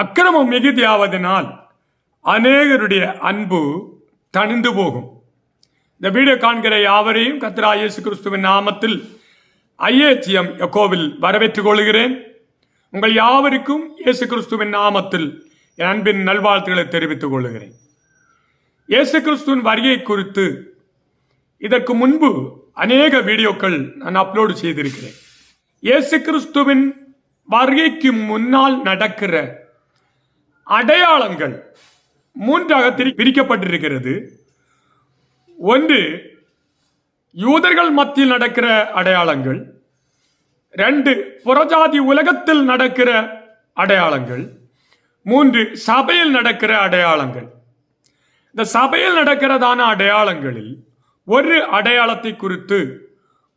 அக்கிரமம் மிகுதியாவதனால் அநேகருடைய அன்பு தணிந்து போகும். இந்த வீடியோ காண்கிற யாவரையும் கர்த்தராகிய இயேசு கிறிஸ்துவின் நாமத்தில் IHM எக்கோவில் வரவேற்றுக் கொள்கிறேன். உங்கள் யாவருக்கும் இயேசு கிறிஸ்துவின் நாமத்தில் என் அன்பின் நல்வாழ்த்துக்களை தெரிவித்துக் கொள்கிறேன். இயேசு கிறிஸ்துவின் வருகை குறித்து இதற்கு முன்பு அநேக வீடியோக்கள் நான் அப்லோடு செய்திருக்கிறேன். இயேசு கிறிஸ்துவின் வருகைக்கு முன்னால் நடக்கிற அடையாளங்கள் மூன்றாக பிரிக்கப்பட்டிருக்கிறது. ஒன்று, யூதர்கள் மத்தியில் நடக்கிற அடையாளங்கள். 2, புறஜாதி உலகத்தில் நடக்கிற அடையாளங்கள். 3, சபையில் நடக்கிற அடையாளங்கள். இந்த சபையில் நடக்கிறதான அடையாளங்களில் ஒரு அடையாளத்தை குறித்து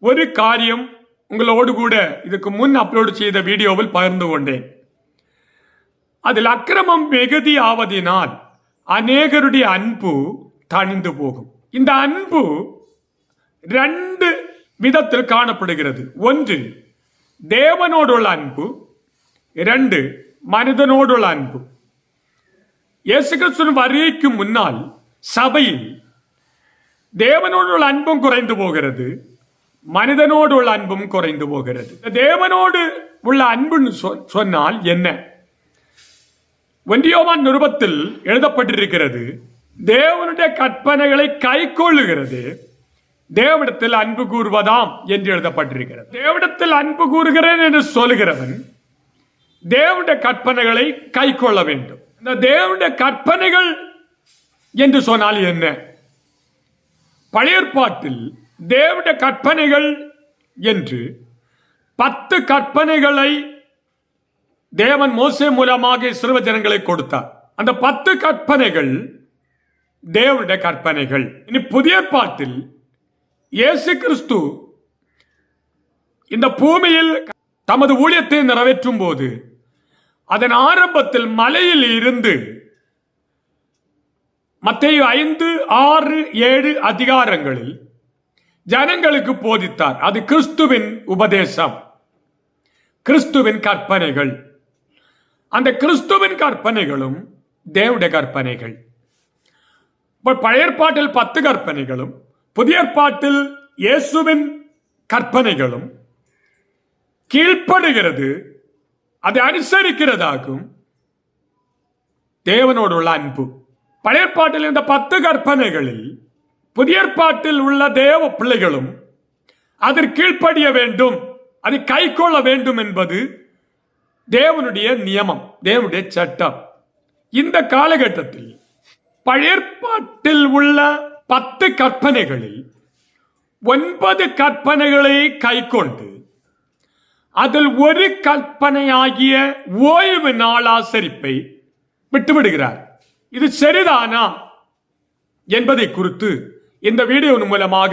ஒரு காரியம் உங்களோடு கூட இதுக்கு முன் அப்லோடு செய்த வீடியோவில் பகிர்ந்து கொண்டேன். அதில் அக்கிரமம் மிகுதி ஆவதினால் அநேகருடைய அன்பு தணிந்து போகும். இந்த அன்பு 2 விதத்தில் காணப்படுகிறது. 1, தேவனோடுள்ள அன்பு. 2, மனிதனோடுள்ள அன்பு. இயேசு கிறிஸ்துவின் வருகைக்கு முன்னால் சபையில் தேவனோடுள்ள அன்பும் குறைந்து போகிறது, மனிதனோடு உள்ள அன்பும் குறைந்து போகிறது. தேவனோடு உள்ள அன்புன்னு சொன்னால் என்ன? 1 யோவான் நிருபத்தில் எழுதப்பட்டிருக்கிறது, தேவனுடைய கற்பனைகளை கை கொள்ளுகிறது தேவனிடத்தில் அன்பு கூறுவதாம் என்று எழுதப்பட்டிருக்கிறது. தேவனிடத்தில் அன்பு கூறுகிறேன் என்று சொல்லுகிறவன் தேவனுடைய கற்பனைகளை கை கொள்ள வேண்டும். இந்த தேவனுடைய கற்பனைகள் என்று சொன்னால் என்ன? பழைய ஏற்பாட்டில் தேவனுடைய கற்பனைகள் என்று 10 கற்பனைகளை தேவன் மோசே மூலமாக இஸ்ரவேல் ஜனங்களை கொடுத்தார். அந்த 10 கற்பனைகள் தேவனுடைய கற்பனைகள். இனி புதிய ஏற்பாட்டில் இயேசு கிறிஸ்து இந்த பூமியில் தமது ஊழியத்தை நிறைவேற்றும் போது அதன் ஆரம்பத்தில் மலையில் இருந்து மத்தேயு 5, 6, 7 அதிகாரங்களில் ஜனங்களுக்கு போதித்தார். அது கிறிஸ்துவின் உபதேசம், கிறிஸ்துவின் கற்பனைகள். அந்த கிறிஸ்துவின் கற்பனைகளும் தேவனுடைய கற்பனைகள். பழைய ஏற்பாட்டில் 10 கற்பனைகளும் புதிய ஏற்பாட்டில் இயேசுவின் கற்பனைகளும் கீழ்ப்படுகிறது, அதை அனுசரிக்கிறதாகும் தேவனோடு உள்ள அன்பு. பழைய ஏற்பாட்டில் இந்த 10 கற்பனைகளில் புதிய ஏற்பாட்டில் உள்ள தேவ பிள்ளைகளும் அதற்கு கீழ்ப்படிய வேண்டும், அதை கை கொள்ள வேண்டும் என்பது தேவனுடைய நியமம், தேவனுடைய சட்டம். இந்த காலகட்டத்தில் பழைய ஏற்பாட்டில் உள்ள 10 கற்பனைகளில் 9 கற்பனைகளை கை கொண்டு அதில் ஒரு கற்பனையாகிய ஓய்வு நாள் ஆசரிப்பை விட்டுவிடுகிறார். இது சரிதானா என்பதை குறித்து இந்த வீடியோ மூலமாக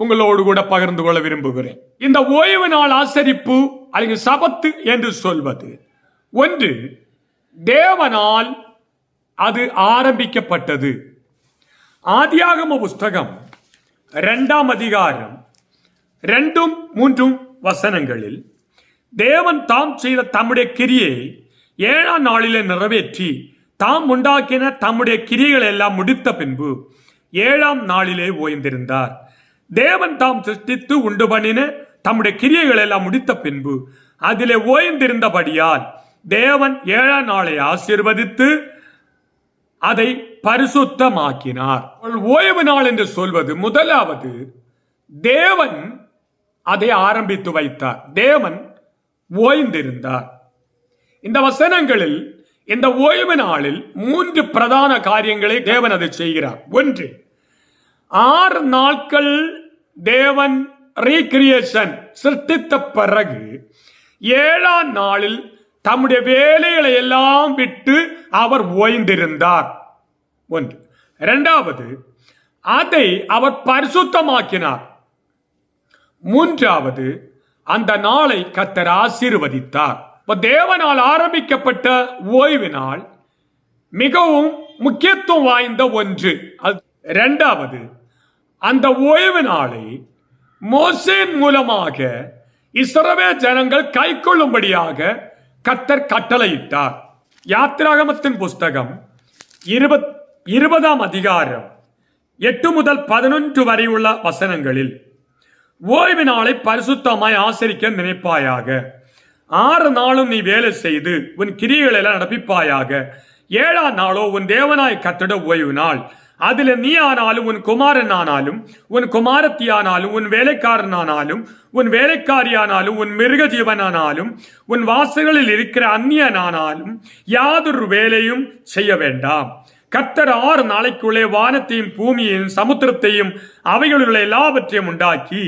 உங்களோடு கூட பகிர்ந்து கொள்ள விரும்புகிறேன். இந்த ஓய்வு நாள் ஆசரிப்பு அல்லது சபத்து என்று சொல்வது, ஒன்று, தேவனால் அது ஆரம்பிக்கப்பட்டது. ஆதியாகம புஸ்தகம் 2ஆம் அதிகாரம் 2, 3 வசனங்களில் தேவன் தாம் செய்த தம்முடைய கிரியை 7ஆம் நாளிலே நிறைவேற்றி தாம் உண்டாக்கின தம்முடைய கிரியைகள் எல்லாம் முடித்த பின்பு 7ஆம் நாளிலே ஓய்ந்திருந்தார். தேவன் தாம் சிருஷ்டித்து உண்டு பண்ணின தம்முடைய கிரியைகள் எல்லாம் முடித்த பின்பு அதிலே ஓய்ந்திருந்தபடியால் தேவன் 7ஆம் நாளை ஆசீர்வதித்து அதை பரிசுத்தமாக்கினார். ஓய்வு நாள் என்று சொல்வது, முதலாவது தேவன் அதை ஆரம்பித்து வைத்தார், தேவன் ஓய்ந்திருந்தார். இந்த வசனங்களில் இந்த ஓய்வு நாளில் 3 பிரதான காரியங்களை தேவன் அதை செய்கிறார். 1, 6 நாட்கள் தேவன் ரீகிரியேஷன் சிருஷ்டித்த பிறகு 7ஆம் நாளில் தம்முடைய வேலைகளை எல்லாம் விட்டு அவர் ஓய்ந்திருந்தார். 1. 2வது, அதை அவர் பரிசுத்தமாக்கினார். 3வது, அந்த நாளை கர்த்தர் ஆசீர்வதித்தார். தேவனால் ஆரம்பிக்கப்பட்ட ஓய்வு நாள் மிகவும் முக்கியத்துவம் வாய்ந்த ஒன்று. 2வது, அந்த ஓய்வு நாளை மோசேயின் மூலமாக இஸ்ரவேல் ஜனங்கள் கைக்கொள்ளும்படியாக கர்த்தர் கட்டளையிட்டார். யாத்திராகமத்தின் புஸ்தகம் 20ஆம் அதிகாரம் 8 முதல் 11 வரை உள்ள வசனங்களில், ஓய்வு நாளை பரிசுத்தமாய் ஆசரிக்க நினைப்பாயாக. 6 நாளும் நீ வேலை செய்து உன் கிரியைகளை நடப்பிப்பாயாக. 7ஆம் நாளோ உன் தேவனாய் கர்த்தருடைய ஓய்வு நாள். அதில் நீ ஆனாலும் உன் குமாரன் ஆனாலும் உன் குமாரத்தி ஆனாலும் உன் வேலைக்காரனானாலும் உன் வேலைக்காரியானாலும் உன் மிருக ஜீவனானாலும் உன் வாசல்களில் இருக்கிற அந்நியனானாலும் யாதொரு வேலையும் செய்ய வேண்டாம். கர்த்தர் 6 நாளைக்குள்ளே வானத்தையும் பூமியையும் சமுத்திரத்தையும் அவைகளுள்ள எல்லாவற்றையும் உண்டாக்கி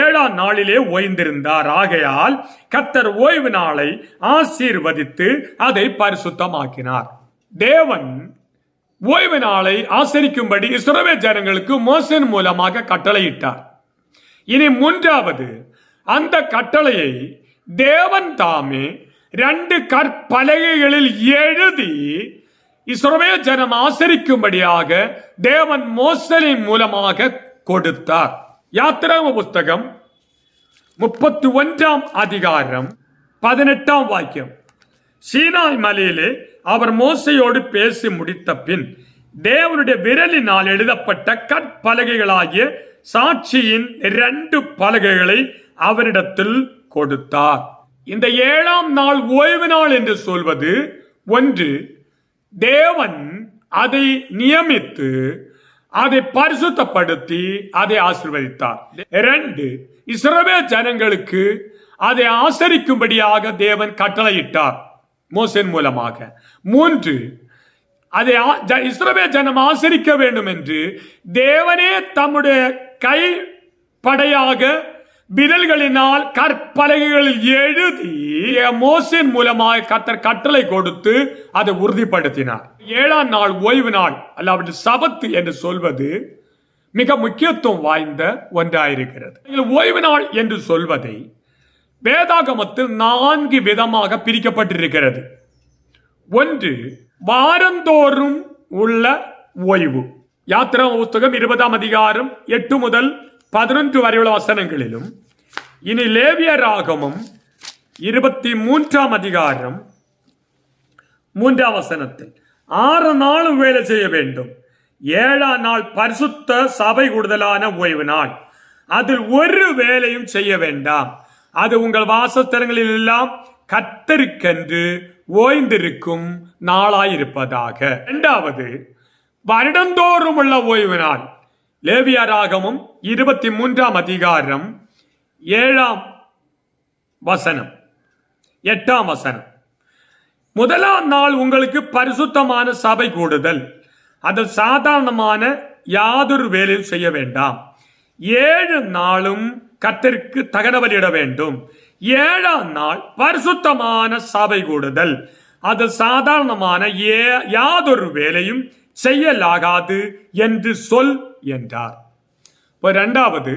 7ஆம் நாளிலே ஓய்ந்திருந்தார். ஆகையால் கர்த்தர் ஓய்வு நாளை ஆசீர்வதித்து அதை பரிசுத்தமாக்கினார். தேவன் ஓய்வு நாளை ஆசரிக்கும்படி இஸ்ரவேல் ஜனங்களுக்கு மோசேயின் மூலமாக கட்டளையிட்டார். இனி 3வது, அந்த கட்டளையை தேவன் தாமே 2 கற்பலகைகளில் எழுதி இஸ்ரவேல் ஜனம் ஆசரிக்கும்படியாக தேவன் மோசேயின் மூலமாக கொடுத்தார். யாத்திராகம புஸ்தகம் 31ஆம் அதிகாரம் 18ஆம் வாக்கியம். சீனாய் மலையிலே அவர் மோசையோடு பேசி முடித்த பின் தேவனுடைய விரலினால் எழுதப்பட்ட கற்பலகைகளாகிய சாட்சியின் 2 பலகைகளை அவரிடத்தில் கொடுத்தார். இந்த 7ஆம் நாள் ஓய்வு நாள் என்று சொல்வது, 1, தேவன் அதை நியமித்து அதை பரிசுத்தப்படுத்தி அதை ஆசீர்வதித்தார். 2, இஸ்ரவேல் ஜனங்களுக்கு அதை ஆசரிக்கும்படியாக தேவன் கட்டளையிட்டார் மோசேயின் மூலமாக. 3, அதை இஸ்ரவேல் ஜனம் ஆசரிக்க வேண்டும் என்று தேவனே தம்முடைய கைப்படையாக விரல்களினால் கற்பலகைகளில் எழுதி மோசேயின் மூலமாக கர்த்தர் கட்டளை கொடுத்து அதை உறுதிப்படுத்தினார். 7ஆம் நாள் ஓய்வு நாள் அல்லாவிட்டு சபத்து என்று சொல்வது மிக முக்கியத்துவம் வாய்ந்த ஒன்றாயிருக்கிறது. ஓய்வு நாள் என்று சொல்வதை வேதாகமத்தில் 4 விதமாக பிரிக்கப்பட்டிருக்கிறது. 1, வாரந்தோறும் உள்ள ஓய்வு. யாத்திராகம புஸ்தகம் 20ஆம் அதிகாரம் 8 முதல் 11 வரை உள்ள வசனங்களிலும், இனி லேவியராகமம் 23ஆம் அதிகாரம் 3ஆம் வசனத்தில் 6 நாளும் வேலை செய்ய வேண்டும். 7ஆம் நாள் பரிசுத்த சபை கூடுதலான ஓய்வு நாள். அதில் ஒரு வேலையும் செய்ய வேண்டாம். அது உங்கள் வாசஸ்தலங்களில் எல்லாம் கர்த்தருக்கென்று ஓய்ந்திருக்கும் நாளாயிருப்பதாக. 2வது, வருடந்தோறும் உள்ள ஓய்வு நாள். லேவியராகமம் 23ஆம் அதிகாரம் 7ஆம் வசனம் 8ஆம் வசனம். 1ஆம் நாள் உங்களுக்கு பரிசுத்தமான சபை கூடுதல். அதில் சாதாரணமான யாதொரு வேலையும் செய்ய வேண்டாம். 7 நாளும் கர்த்தருக்கு தகன பலியிட வேண்டும். 7ஆம் நாள் பரிசுத்தமான சபை கூடுதல். அது சாதாரணமான யாதொரு வேலையும் செய்யலாகாது என்று சொல் என்றார். 2வது,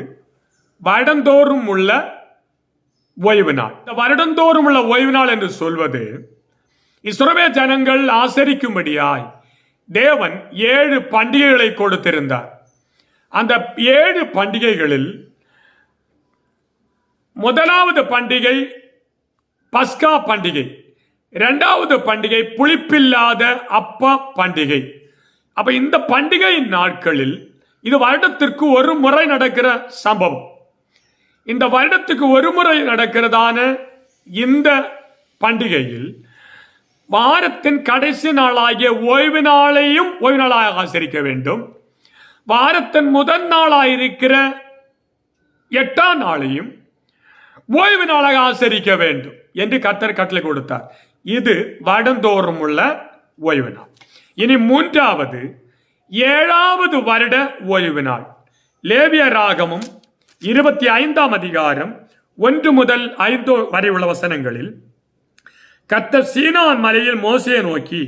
வருடந்தோறும் உள்ள ஓய்வு நாள். இந்த வருடந்தோறும் உள்ள ஓய்வு நாள் என்று சொல்வது இஸ்ரவேல் ஜனங்கள் ஆசரிக்கும்படியாய் தேவன் 7 பண்டிகைகளை கொடுத்திருந்தார். அந்த 7 பண்டிகைகளில் 1வது பண்டிகை பஸ்கா பண்டிகை. 2வது பண்டிகை புளிப்பில்லாத அப்ப பண்டிகை. அப்ப இந்த பண்டிகை நாட்களில் இது வருடத்திற்கு ஒரு முறை நடக்கிற சம்பவம். இந்த வருடத்துக்கு ஒரு முறை நடக்கிறதான இந்த பண்டிகையில் வாரத்தின் கடைசி நாளாகிய ஓய்வு நாளையும் ஓய்வு நாளாக ஆசரிக்க வேண்டும். வாரத்தின் முதல் நாளாயிருக்கிற 8ஆம் நாளையும் ஓய்வு நாளாக ஆசரிக்க வேண்டும் என்று கர்த்தர் கட்டளை கொடுத்தார். இது வருடந்தோறும் உள்ள ஓய்வு நாள். இனி 3வது, 7வது வருட ஓய்வு நாள். லேவியராகமம் 25ஆம் அதிகாரம் 1 முதல் 5 வரை உள்ள வசனங்களில், கர்த்தர் சீனாய் மலையில் மோசேயை நோக்கி,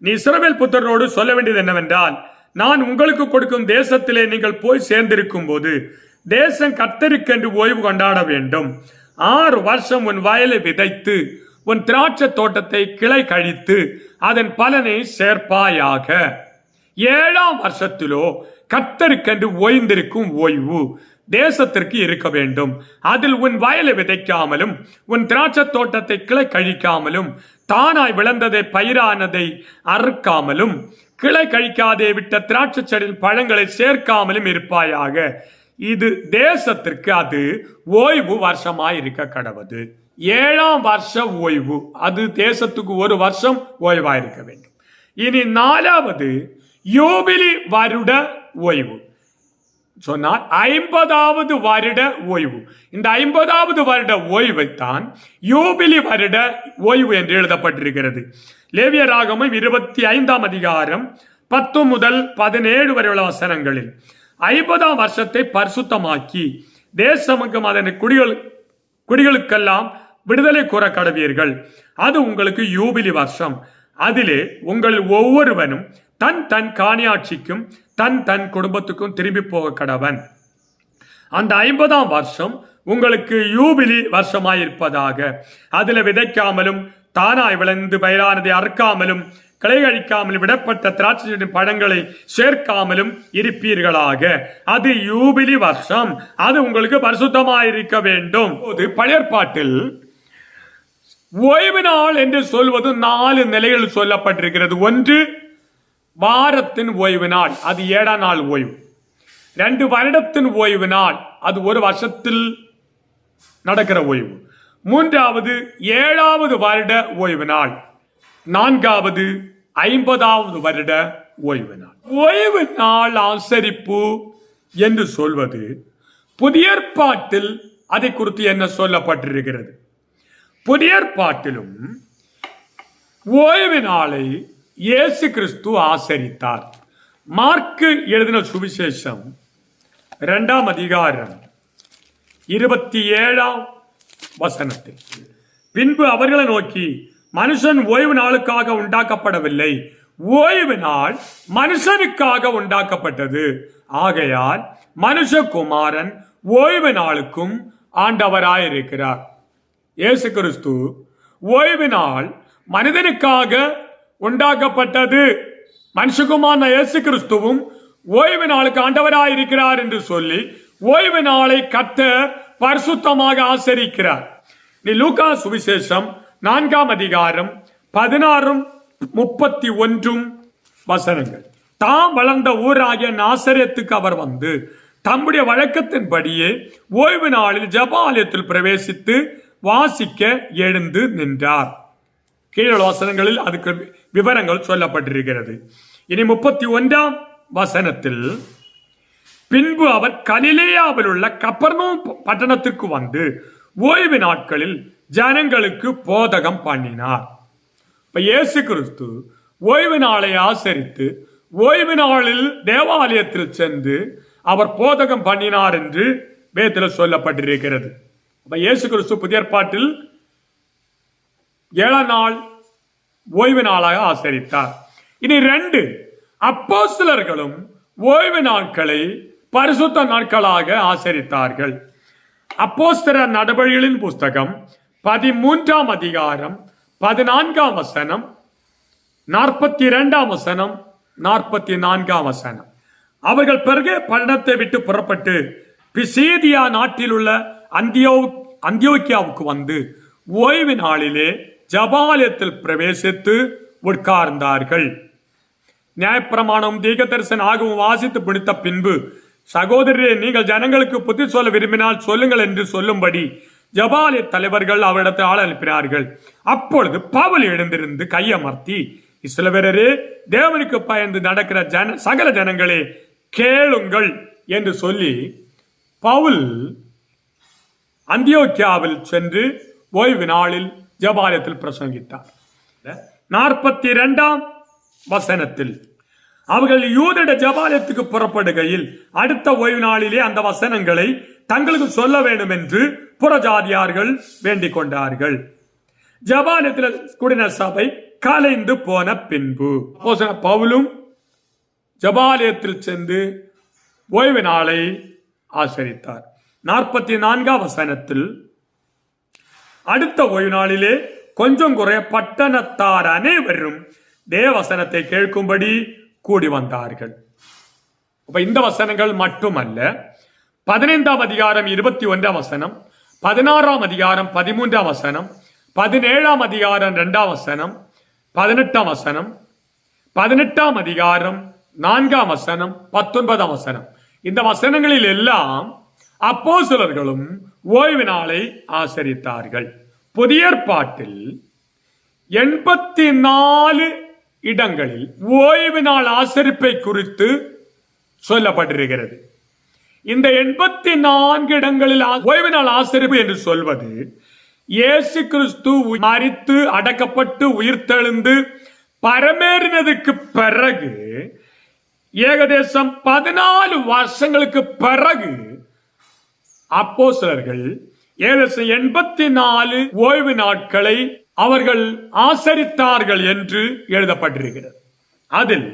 நீ இஸ்ரவேல் புத்திரரோடு சொல்ல வேண்டியது என்னவென்றால், நான் உங்களுக்கு கொடுக்கும் தேசத்திலே நீங்கள் போய் சேர்ந்திருக்கும் போது தேசம் கர்த்தருக்கென்று ஓய்வு கொண்டாட வேண்டும். 6 வருஷம் உன் வயலை விதைத்து உன் திராட்சை தோட்டத்தை கிளை கழித்து அதன் பலனை சேர்ப்பாயாக. ஏழாம் வருஷத்திலோ கர்த்தருக்கென்று ஓய்ந்திருக்கும் ஓய்வு தேசத்திற்கு இருக்க வேண்டும். அதில் உன் வயலை விதைக்காமலும் உன் திராட்சை தோட்டத்தை கிளை கழிக்காமலும் தானாய் விளந்ததை பயிரானதை அறுக்காமலும் கிளை கழிக்காதே விட்ட திராட்சை செடியின் பழங்களை சேர்க்காமலும் இருப்பாயாக. இது தேசத்திற்கு அது ஓய்வு வருஷமாய் இருக்க கடவுது. ஏழாம் வருஷ ஓய்வு அது தேசத்துக்கு ஒரு வருஷம் ஓய்வாயிருக்க வேண்டும். இனி நாலாவது யூபிலி வருட ஓய்வு சொன்னால் 50வது வருட ஓய்வு. இந்த 50வது வருட ஓய்வைத்தான் யூபிலி வருட ஓய்வு என்று எழுதப்பட்டிருக்கிறது. லேவியராகமம் 25ஆம் அதிகாரம் 10 முதல் 17 வரை உள்ள வசனங்களில் 50ஆம் வருஷத்தை பரிசுத்தமாக்கி தேசமுக்கும் அதன் குடிகளுக்கெல்லாம் விடுதலை கூற கடவீர்கள். அது உங்களுக்கு யூபிலி வருஷம். அதிலே உங்களில் ஒவ்வொருவனும் தன் தன் காணியாட்சிக்கும் தன் தன் குடும்பத்துக்கும் திரும்பி போக கடவன். அந்த 50ஆம் வருஷம் உங்களுக்கு யூபிலி வருஷமாயிருப்பதாக. அதில் விதைக்காமலும் தானாய் விளைந்து பயிரானதை அறுக்காமலும் கிளை கழிக்காமலும் விடப்பட்ட திராட்சை பழங்களை சேர்க்காமலும் இருப்பீர்களாக. அது யூபிலி வருஷம். அது உங்களுக்கு பரிசுத்தமாயிருக்க வேண்டும். பழைய ஏற்பாட்டில் ஓய்வு நாள் என்று சொல்வது 4 நிலைகள் சொல்லப்பட்டிருக்கிறது. ஒன்று வாரத்தின் ஓய்வு நாள், அது 7ஆம் நாள் ஓய்வு. 2 வருடத்தின் ஓய்வு நாள், அது ஒரு வருஷத்தில் நடக்கிற ஓய்வு. 3வது 7வது வருட ஓய்வு நாள். 4வது 50வது வருட ஓய்வு நாள். ஓய்வு நாள் ஆசரிப்பு என்று சொல்வது புதிய ஏற்பாட்டில் அதை குறித்து என்ன சொல்லப்பட்டிருக்கிறது? புதிய ஏற்பாட்டிலும் ஓய்வு நாளை இயேசு கிறிஸ்து ஆசரித்தார். மார்க்கு எழுதின சுவிசேஷம் 2ஆம் அதிகாரம் 27ஆம் வசனத்தில், பின்பு அவர்களை நோக்கி, மனுஷன் ஓய்வு நாளுக்காக உண்டாக்கப்படவில்லை, ஓய்வு நாள் மனுஷனுக்காக உண்டாக்கப்பட்டது. ஆகையால் மனுஷகுமாரன் ஓய்வு நாளுக்கும் ஆண்டவராயிருக்கிறார். இயேசு கிறிஸ்து ஓய்வு நாள் மனிதனுக்காக உண்டாக்கப்பட்டது. மனுஷகுமாரன் இயேசு கிறிஸ்துவும் ஓய்வு நாளுக்கு ஆண்டவராயிருக்கிறார் என்று சொல்லி ஓய்வு நாளை கர்த்தர் பரிசுத்தமாக ஆசரிக்கிறார். நீ லூக்கா சுவிசேஷம் 4ஆம் அதிகாரம் 16-31 வசனங்கள். தாம் வளர்ந்த ஊராகிய நாசரேத்துக்கு அவர் வந்து தம்முடைய வழக்கத்தின்படியே ஓய்வு நாளில் ஜெபாலயத்தில் பிரவேசித்து வாசிக்க எழுந்து நின்றார். கீழே வசனங்களில் அதுக்கு விவரங்கள் சொல்லப்பட்டிருக்கிறது. இனி 31ஆம் வசனத்தில், பின்பு அவர் கலிலேயாவில் உள்ள கப்பர்னூம் பட்டணத்திற்கு வந்து ஓய்வு நாட்களில் ஜனங்களுக்கு போதகம் பண்ணினார். இப்ப இயேசு கிறிஸ்து ஓய்வு நாளை ஆசரித்து ஓய்வு நாளில் தேவாலயத்தில் சென்று அவர் போதகம் பண்ணினார் என்று வேதத்தில் சொல்லப்பட்டிருக்கிறது. அப்ப இயேசு கிறிஸ்து புதிய ஏற்பாட்டில் 7ஆம் நாள் ஓய்வு நாளாக ஆசரித்தார். இனி 2 அப்போஸ்தலர்களும் ஓய்வு நாட்களை பரிசுத்த நாட்களாக ஆசரித்தார்கள். அப்போஸ்தலர் நடபடிகளின் புஸ்தகம் 13ஆம் அதிகாரம் 14ஆம் வசனம், 42ஆம் வசனம், 44ஆம் வசனம். அவர்கள் பிறகு பட்டணத்தை விட்டு புறப்பட்டு பிசீதியா நாட்டில் உள்ள அந்தியோக்கியாவுக்கு வந்து ஓய்வு நாளிலே ஜெபாலயத்தில் பிரவேசித்து உட்கார்ந்தார்கள். நியாயப்பிரமாணம் தீர்க்கதரிசன ஆகவும் வாசித்து முடித்த பின்பு, சகோதரரே, நீங்கள் ஜனங்களுக்கு புத்தி சொல்ல விரும்பினால் சொல்லுங்கள் என்று சொல்லும்படி ஜெபாலய தலைவர்கள் அவரிடத்தில் ஆள் அனுப்பினார்கள். அப்பொழுது பவுல் எழுந்திருந்து கையமர்த்தி, இஸ்ரவேலரே, தேவனுக்கு பயந்து நடக்கிற சகல ஜனங்களே கேளுங்கள் என்று சொல்லி பவுல் அந்தியோக்கியாவில் சென்று ஓய்வு நாளில் ஜெபாலயத்தில் பிரசங்கித்தார். 42ஆம் வசனத்தில், அவர்கள் யூதட ஜெபாலயத்துக்கு புறப்படுகையில் அடுத்த ஓய்வு நாளிலே அந்த வசனங்களை தங்களுக்கு சொல்ல வேண்டும் என்று புறஜாதியார்கள் வேண்டிக் கொண்டார்கள். ஜெபாலயத்தில் கூடின சபை கலைந்து போன பின்பு பவுலும் ஜெபாலயத்தில் சென்று ஓய்வு நாளை ஆசரித்தார். 44ஆம் வசனத்தில், அடுத்த ஓய்வு நாளிலே கொஞ்சம் குறைய பட்டணத்தார் அனைவரும் தேவவசனத்தை கேட்கும்படி கூடி வந்தார்கள். அப்ப இந்த வசனங்கள் மட்டுமல்ல, 15ஆம் அதிகாரம் 21ஆம் வசனம், 16ஆம் அதிகாரம் 13ஆம் வசனம், 17ஆம் அதிகாரம் 2ஆம் வசனம், 18ஆம் வசனம், 18ஆம் அதிகாரம் 4ஆம் வசனம், 19ஆம் வசனம், இந்த வசனங்களில் எல்லாம் அப்போஸ்தலர்களும் ஓய்வு நாளை ஆசரித்தார்கள். புதிய ஏற்பாட்டில் 84 இடங்களில் ஓய்வு நாள் ஆசரிப்பை குறித்து சொல்லப்பட்டிருக்கிறது. இந்த 84 இடங்களில் ஓய்வு நாள் ஆசரிப்பு என்று சொல்வது இயேசு கிறிஸ்து மரித்து அடக்கப்பட்டு உயிர்த்தெழுந்து பரமேறினதுக்கு பிறகு ஏகதேசம் 14 வருஷங்களுக்கு பிறகு அப்போஸ்தலர்கள் ஏகதேசம் 84 ஓய்வு நாட்களை அவர்கள் ஆசரித்தார்கள் என்று எழுதப்பட்டிருக்கிறது. அதில்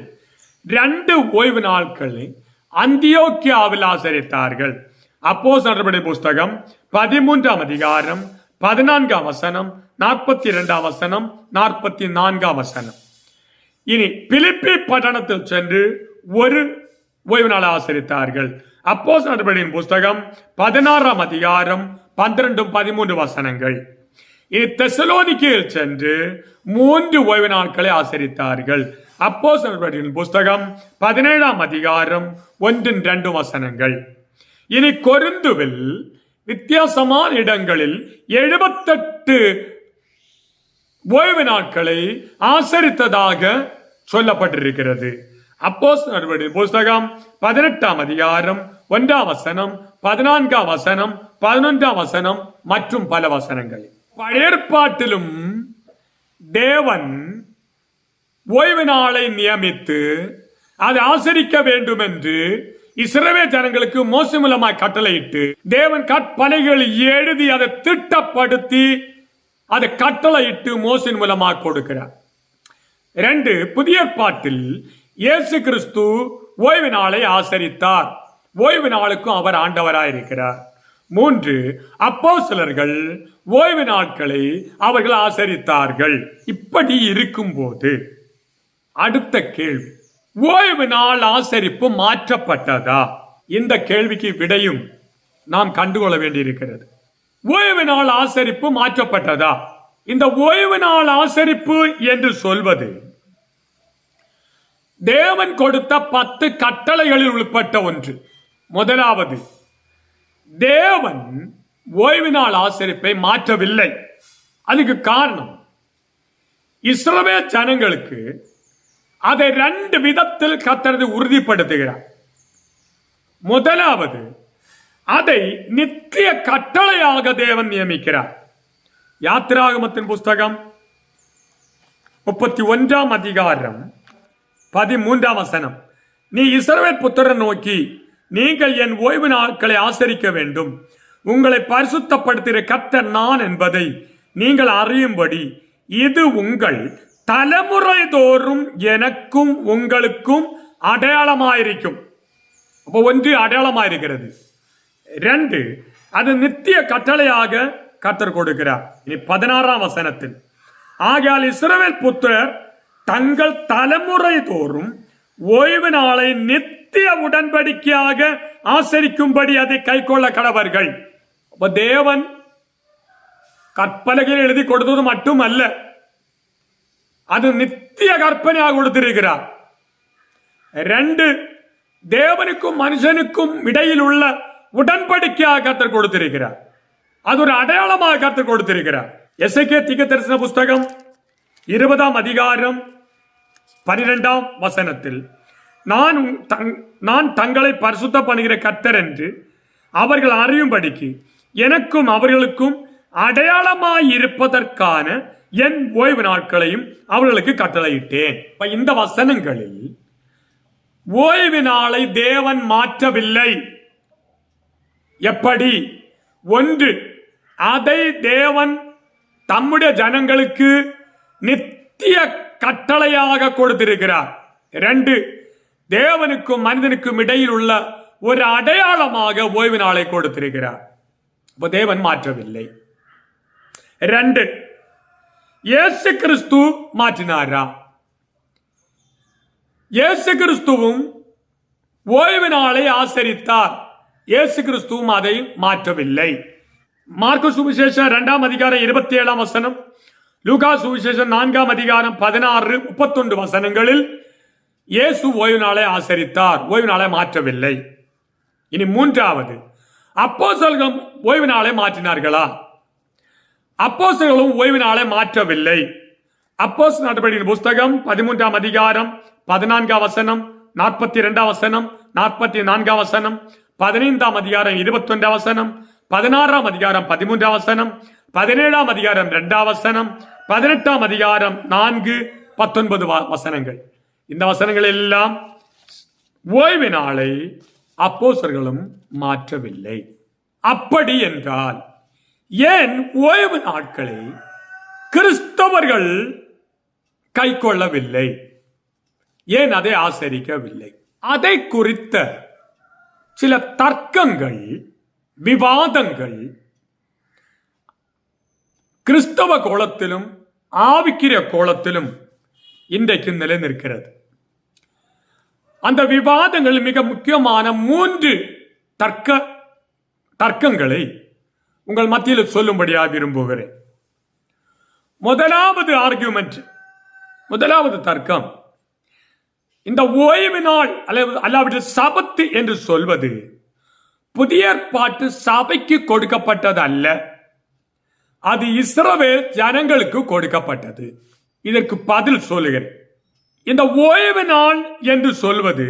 2 ஓய்வு நாட்களை அந்தியோக்கியாவில் ஆசரித்தார்கள். அப்போஸ்தலர் நடபடிகளின் புஸ்தகம் 13ஆம் அதிகாரம் 14ஆம் வசனம், 42ஆம் வசனம், 44ஆம் வசனம். இனி பிலிப்பி பட்டணத்தில் சென்று ஒரு ஓய்வு நாள் ஆசரித்தார்கள். அப்போஸ்தலர் நடபடிகளின் புஸ்தகம் 16ஆம் அதிகாரம் 12, 13 வசனங்கள். இனி தெசலோனிக்கேயில் சென்று 3 ஓய்வு நாட்களை ஆசரித்தார்கள். அப்போஸ்தலர் நடபடிகளின் புஸ்தகம் 17ஆம் அதிகாரம் 1, 2 வசனங்கள். இனி கொரிந்துவில் வித்தியாசமான இடங்களில் 78 ஓய்வு நாட்களை ஆசரித்ததாக சொல்லப்பட்டிருக்கிறது. அப்போஸ்தலர் நடபடிகளின் புஸ்தகம் 18ஆம் அதிகாரம் 1ஆம் வசனம், 14ஆம் வசனம், 11ஆம் வசனம் மற்றும் பல வசனங்கள். பழைய ஏற்பாட்டிலும் தேவன் ஓய்வு நாளை நியமித்து அதை ஆசரிக்க வேண்டும் என்று இஸ்ரவேல் ஜனங்களுக்கு மோசே மூலமாய் கட்டளையிட்டு தேவன் கற்பனைகள் எழுதி அதை திட்டப்படுத்தி அதை கட்டளையிட்டு மோசே மூலமாக கொடுக்கிறார். 2 புதிய ஏற்பாட்டில் இயேசு கிறிஸ்து ஓய்வு நாளை ஆசரித்தார். ஓய்வு நாளுக்கும் அவர் ஆண்டவராயிருக்கிறார். 3 அப்போஸ்தலர்கள் ஓய்வு நாட்களை அவர்கள் ஆசரித்தார்கள். இப்படி இருக்கும்போது அடுத்த கேள்வி, ஓய்வு நாள் ஆசரிப்பு மாற்றப்பட்டதா? இந்த கேள்விக்கு விடையும் நாம் கண்டுகொள்ள வேண்டியிருக்கிறது. ஓய்வு நாள் ஆசரிப்பு மாற்றப்பட்டதா? இந்த ஓய்வு நாள் ஆசரிப்பு என்று சொல்வது தேவன் கொடுத்த 10 கட்டளைகளில் உட்பட்ட ஒன்று. முதலாவது, தேவன் ஓய்வு நாள் ஆசரிப்பை மாற்றவில்லை. அதுக்கு காரணம், இஸ்ரவேல் ஜனங்களுக்கு அதை 2 விதத்தில் கர்த்தர் உறுதிப்படுத்துகிறார். முதலாவது, அதை நித்திய கட்டளையாக தேவன் நியமிக்கிறார். யாத்திராகமத்தின் புஸ்தகம் 31ஆம் அதிகாரம் 13ஆம் வசனம், நீ இஸ்ரவேல் புத்திரரை நோக்கி, நீங்கள் என் ஓய்வு நாட்களை ஆசரிக்க வேண்டும், உங்களை பரிசுத்தப்படுத்துகிற கர்த்தர் நான் என்பதை நீங்கள் அறியும்படி இது உங்கள் தலைமுறை தோறும் எனக்கும் உங்களுக்கும் அடையாளமாயிருக்கும். அப்போ 1 அடையாளமாயிருக்கிறது. 2 அது நித்திய கட்டளையாக கர்த்தர் கொடுக்கிறார். இனி 16ஆம் வசனத்தில், ஆகையால் இஸ்ரவேல் புத்திரர் தங்கள் தலைமுறை தோறும் ஓய்வு நாளை நித்திய உடன்படிக்கையாக ஆசரிக்கும்படி அதை கைக்கொள்ள கடவர்கள். அப்ப தேவன் கற்பலகையில் எழுதி கொடுத்தது மட்டுமல்ல, அது நித்திய கற்பனையாக கொடுத்திருக்கிறார். 2 தேவனுக்கும் மனுஷனுக்கும் இடையில் உள்ள உடன்படிக்கையாக கர்த்தர் கொடுத்திருக்கிறார். அது ஒரு அடையாளமாக கர்த்தர் கொடுத்திருக்கிறார். எசேக்கியேல் தீர்க்கதரிசன புஸ்தகம் 20ஆம் அதிகாரம் 12ஆம் வசனத்தில், நான் தங்களை பரிசுத்த பண்ணுகிற கர்த்தர் என்று அவர்கள் அறியும்படிக்கு எனக்கும் அவர்களுக்கும் அடையாளமாய் இருப்பதற்கான என் ஓய்வு நாட்களையும் அவர்களுக்கு கட்டளையிட்டேன். இந்த வசனங்களில் ஓய்வு நாளை தேவன் மாற்றவில்லை. எப்படி? 1, அதை தேவன் தம்முடைய ஜனங்களுக்கு நித்திய கட்டளையாக கொடுத்திருக்கிறார். 2, தேவனுக்கும் மனிதனுக்கும் இடையில் உள்ள ஒரு அடையாளமாக ஓய்வு நாளை கொடுத்திருக்கிறார். தேவன் மாற்றவில்லை. 2, இயேசு கிறிஸ்து மாற்றினாரா? இயேசு கிறிஸ்துவும் ஓய்வு நாளை ஆசரித்தார். இயேசு கிறிஸ்துவும் அதை மாற்றவில்லை. மார்க்கு சுவிசேஷம் 2 அதிகாரம் 27 வசனம், லூகா சுவிசேஷம் 4 அதிகாரம் 16, 31 வசனங்களில் இயேசு ஓய்வு நாளை ஆசரித்தார், ஓய்வு நாளை மாற்றவில்லை. இனி மூன்றாவது, அப்போஸ்தலர்களும் ஓய்வு நாளை மாற்றினார்களா? அப்போஸ்தலர்களும் ஓய்வு நாளை மாற்றவில்லை. அப்போஸ்தலர் நடபடிகளின் புஸ்தகம் 13 அதிகாரம் 14 வசனம், 42 வசனம், 44 வசனம், 15 அதிகாரம் 21 வசனம், 16 அதிகாரம் 13 வசனம், 17 அதிகாரம் 2 வசனம், 18 அதிகாரம் 4, 19 வசனங்கள். இந்த வசனங்கள் எல்லாம் ஓய்வு நாளை அப்போஸ்தலர்களும் மாற்றவில்லை. அப்படி என்றால் ஏன் ஓய்வு நாட்களை கிறிஸ்தவர்கள் கை கொள்ளவில்லை? ஏன் அதை ஆசரிக்கவில்லை? அதை குறித்த சில தர்க்கங்கள், விவாதங்கள் கிறிஸ்தவ கோலத்திலும் ஆவிக்கிற கோலத்திலும் இன்றைக்கு நிலைநிற்கிறது. அந்த விவாதங்கள் மிக முக்கியமான 3 தர்க்கங்களை உங்கள் மத்தியில் சொல்லும்படியாக விரும்புகிறேன். முதலாவது ஆர்கியூமெண்ட், முதலாவது தர்க்கம், இந்த ஓய்வு நாள் அல்லாவிட்டால் சபத்து என்று சொல்வது புதிய ஏற்பாட்டு சபைக்கு கொடுக்கப்பட்டது அல்ல, அது இஸ்ரவேல் ஜனங்களுக்கு கொடுக்கப்பட்டது. இதற்கு பதில் சொல்லுகிறேன். இந்த ஓய்வு நாள் என்று சொல்வது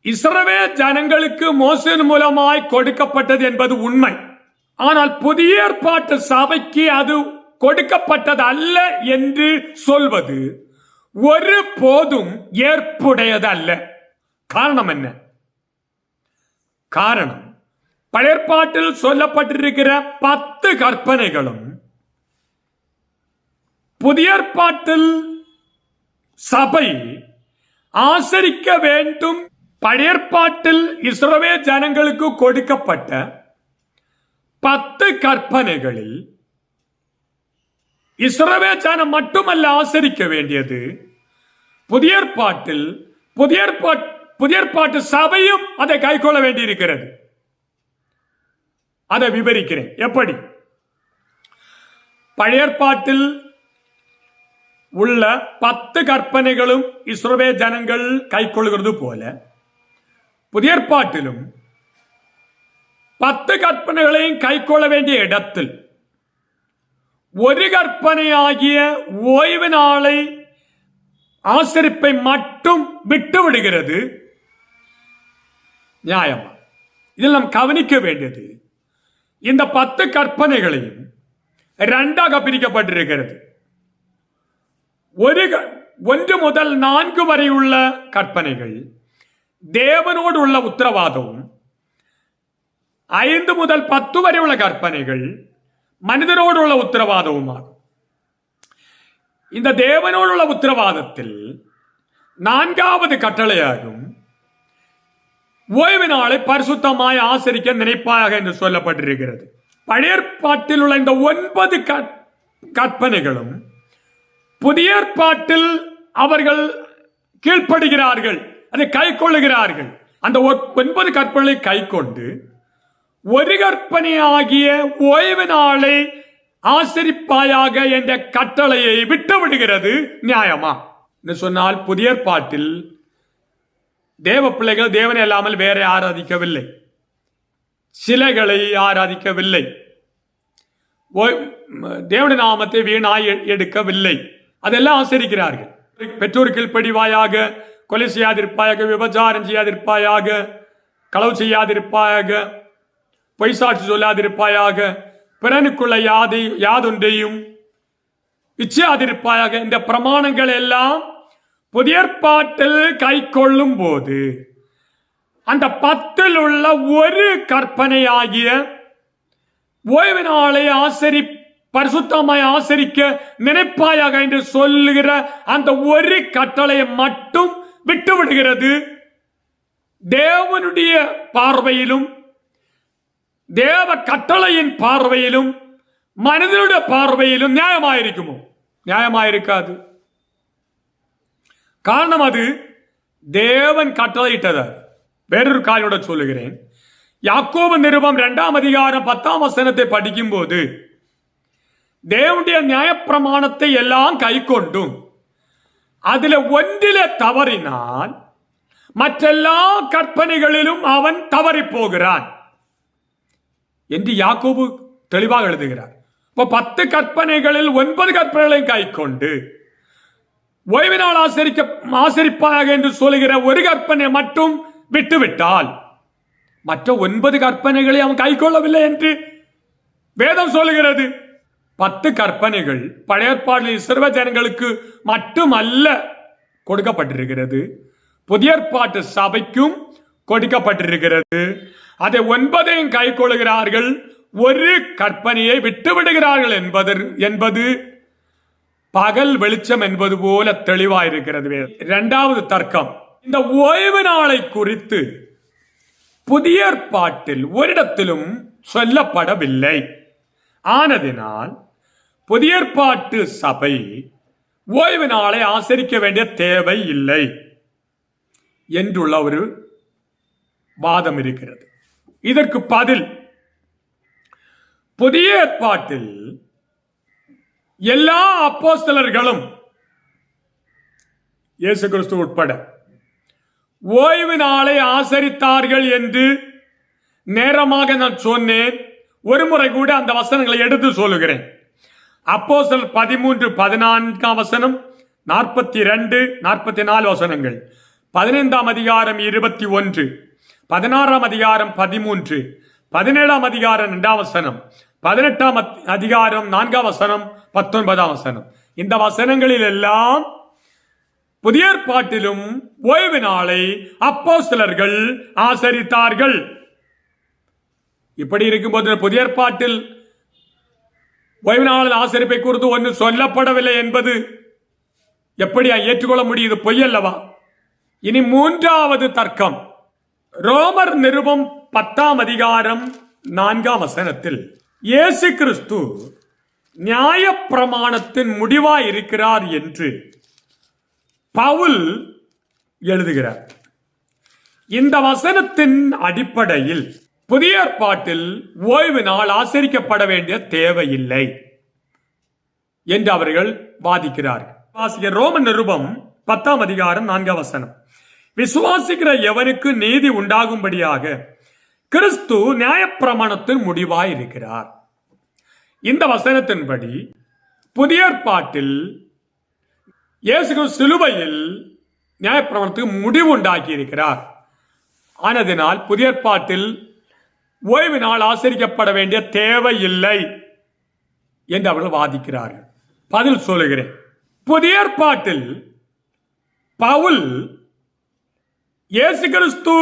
இஸ்ரவேல் ஜனங்களுக்கு மோசேயின் மூலமாய் கொடுக்கப்பட்டது என்பது உண்மை. ஆனால் புதிய ஏற்பாட்டு சபைக்கு அது கொடுக்கப்பட்டது அல்ல என்று சொல்வது ஒரு போதும் ஏற்புடையது அல்ல. காரணம் என்ன? காரணம், பழைய ஏற்பாட்டில் சொல்லப்பட்டிருக்கிற 10 கற்பனைகளும் புதிய ஏற்பாட்டில் சபை ஆசரிக்க வேண்டும். பழைய ஏற்பாட்டில் இஸ்ரவேல் ஜனங்களுக்கு கொடுக்கப்பட்ட 10 கற்பனைகளில் இஸ்ரவேல் ஜனம் மட்டுமல்ல ஆசரிக்க வேண்டியது, புதிய ஏற்பாட்டு சபையும் அதை கைக்கொள்ள வேண்டியிருக்கிறது. அதை விவரிக்கிறேன். எப்படி? பழைய ஏற்பாட்டில் உள்ள 10 கற்பனைகளும் இஸ்ரவேல் ஜனங்கள் கைக்கொள்கிறது போல புதிய ஏற்பாட்டிலும் 10 கற்பனைகளையும் கைக்கொள்ள வேண்டிய இடத்தில் ஒரு கற்பனையாகிய ஓய்வு நாளை ஆசரிப்பை மட்டும் விட்டு விடுகிறது நியாயமா? இதில் நாம் கவனிக்க வேண்டியது, இந்த 10 கற்பனைகளையும் 2ஆக பிரிக்கப்பட்டிருக்கிறது. 1 முதல் 4 வரை உள்ள கற்பனைகள் தேவனோடு உள்ள உத்தரவாதமும், 5 முதல் 10 வரை உள்ள கற்பனைகள் மனிதனோடு உள்ள உத்தரவாதவுமாகும். இந்த தேவனோடு உள்ள உத்தரவாதத்தில் 4வது கட்டளையாகும் ஓய்வு நாளை பரிசுத்தமாய் ஆசரிக்க நினைப்பாயாக என்று சொல்லப்பட்டிருக்கிறது. பழைய ஏற்பாட்டில் உள்ள இந்த 9 கற்பனைகளும் புதிய ஏற்பாட்டில் அவர்கள் கீழ்ப்படுகிறார்கள், அதை கை கொள்ளுகிறார்கள். அந்த 9 கற்பனைகளை கை கொண்டு ஒரு கற்பனையாகிய ஓய்வு நாளை ஆசரிப்பாயாக என்ற கட்டளையை விட்டு விடுகிறது நியாயமா என்று சொன்னால், புதிய ஏற்பாட்டில் தேவ பிள்ளைகள் தேவனை இல்லாமல் வேற ஆராதிக்கவில்லை, சிலைகளை ஆராதிக்கவில்லை, தேவனுடைய நாமத்தை வீணாய் எடுக்கவில்லை, அதெல்லாம் ஆசரிக்கிறார்கள். பெற்றோர் கீழ்ப்படிவாயாக, கொலை செய்யாதிருப்பாயாக, விபச்சாரம் செய்யாதிருப்பாயாக, களவு செய்யாதிருப்பாயாக, பொய் சாட்சி சொல்லாதிருப்பாயாக, பிறனுக்குள்ள யாதொன்றையும் இச்சையாதிருப்பாயாக, இந்த பிரமாணங்கள் எல்லாம் புதிய ஏற்பாட்டில் கை கொள்ளும் போது அந்த 10 உள்ள ஒரு கற்பனையாகிய ஓய்வு நாளை பரிசுத்தமாய் ஆசரிக்க நினைப்பாயாக என்று சொல்லுகிற அந்த ஒரு கட்டளையை மட்டும் விட்டு விடுகிறது. தேவனுடைய பார்வையிலும் தேவ கட்டளையின் பார்வையிலும் மனிதனுடைய பார்வையிலும் நியாயமாயிருக்குமோ? நியாயமாயிருக்காது. காரணம், அது தேவன் கட்டளையிட்டது. வேறொரு காரியோட சொல்லுகிறேன். யாக்கோபு நிருபம் 2ஆம் அதிகாரம் 10ஆம் வசனத்தை படிக்கும் போது தேவனுடைய நியாயப்பிரமாணத்தை எல்லாம் கை கொண்டும் அதுல ஒன்றிலே தவறினால் மற்றெல்லா கற்பனைகளிலும் அவன் தவறி போகிறான் என்று யாக்கோபு தெளிவாக எழுதுகிறார். இப்போ 10 கற்பனைகளில் 9 கற்பனைகளையும் கை கொண்டு ஓய்வு நாள் ஆசரிப்பாக என்று சொல்லுகிற ஒரு கற்பனை மட்டும் விட்டுவிட்டால் மற்ற 9 கற்பனைகளை அவன் கை கொள்ளவில்லை என்று வேதம் சொல்லுகிறது. 10 கற்பனைகள் பழைய ஏற்பாட்டில் இஸ்ரவேல் ஜனங்களுக்கு மட்டுமல்ல கொடுக்கப்பட்டிருக்கிறது, புதிய ஏற்பாட்டு சபைக்கும் கொடுக்கப்பட்டிருக்கிறது. அதை 9ஐயும் கை கொள்கிறார்கள், ஒரு கற்பனையை விட்டு விடுகிறார்கள் என்பது பகல் வெளிச்சம் என்பது போல தெளிவாயிருக்கிறது. 2வது தர்க்கம், இந்த ஓய்வு நாளை குறித்து புதிய ஏற்பாட்டில் ஒரிடத்திலும் சொல்லப்படவில்லை. ஆனதினால் புதிய ஏற்பாட்டு சபை ஓய்வு நாளை ஆசரிக்க வேண்டிய தேவை இல்லை என்றுள்ள ஒரு வாதம் இருக்கிறது. இதற்கு பதில், புதிய ஏற்பாட்டில் எல்லா அப்போஸ்தலர்களும் இயேசு கிறிஸ்து உட்பட ஓய்வு நாளை ஆசரித்தார்கள் என்று நேரமாக நான் சொன்னேன். ஒரு முறை கூட அந்த வசனங்களை எடுத்து சொல்லுகிறேன். அப்போஸ்தலர் 13-14 வசனம், 42-44 வசனங்கள், 15ஆம் அதிகாரம் 21, 16ஆம் அதிகாரம் 13, 17ஆம் அதிகாரம் 2ஆம் வசனம், 18ஆம் அதிகாரம் 4ஆம் வசனம், 19ஆம் வசனம். இந்த வசனங்களில் எல்லாம் புதிய ஏற்பாட்டிலும் ஓய்வு நாளை அப்போஸ்தலர்கள் ஆசரித்தார்கள். இப்படி இருக்கும்போது புதிய ஏற்பாட்டில் ஓய்வு நாளில் ஆசரிப்பை குறித்து ஒன்று சொல்லப்படவில்லை என்பது எப்படி ஏற்றுக்கொள்ள முடியுது? பொய்யல்லவா? இனி 3வது தர்க்கம், ரோமர் நிருபம் 10ஆம் அதிகாரம் 4ஆம் வசனத்தில் இயேசு கிறிஸ்து நியாயப்பிரமாணத்தின் முடிவாய் இருக்கிறார் என்று பவுல் எழுதுகிறார். இந்த வசனத்தின் அடிப்படையில் புதிய ஏற்பாட்டில் ஓய்வு நாள் ஆசரிக்கப்பட வேண்டிய தேவையில்லை என்று அவர்கள் வாதிக்கிறார்கள். ரோமன் நிருபம் 10ஆம் அதிகாரம் 4ஆம் வசனம், விசுவாசிக்கிற எவனுக்கு நீதி உண்டாகும்படியாக கிறிஸ்து நியாயப்பிரமாணத்தின் முடிவாய் இருக்கிறார். இந்த வசனத்தின்படி புதிய ஏற்பாட்டில் இயேசு கிறிஸ்து சிலுவையில் நியாயப்பிரமாணத்துக்கு முடிவு உண்டாக்கி இருக்கிறார். ஆனதினால் புதிய ஏற்பாட்டில் ஓய்வு நாள் ஆசரிக்கப்பட வேண்டிய தேவை இல்லை என்று அவர்கள் வாதிக்கிறார்கள். பதில் சொல்லுகிறேன். புதிய ஏற்பாட்டில் பவுல் இயேசு கிறிஸ்து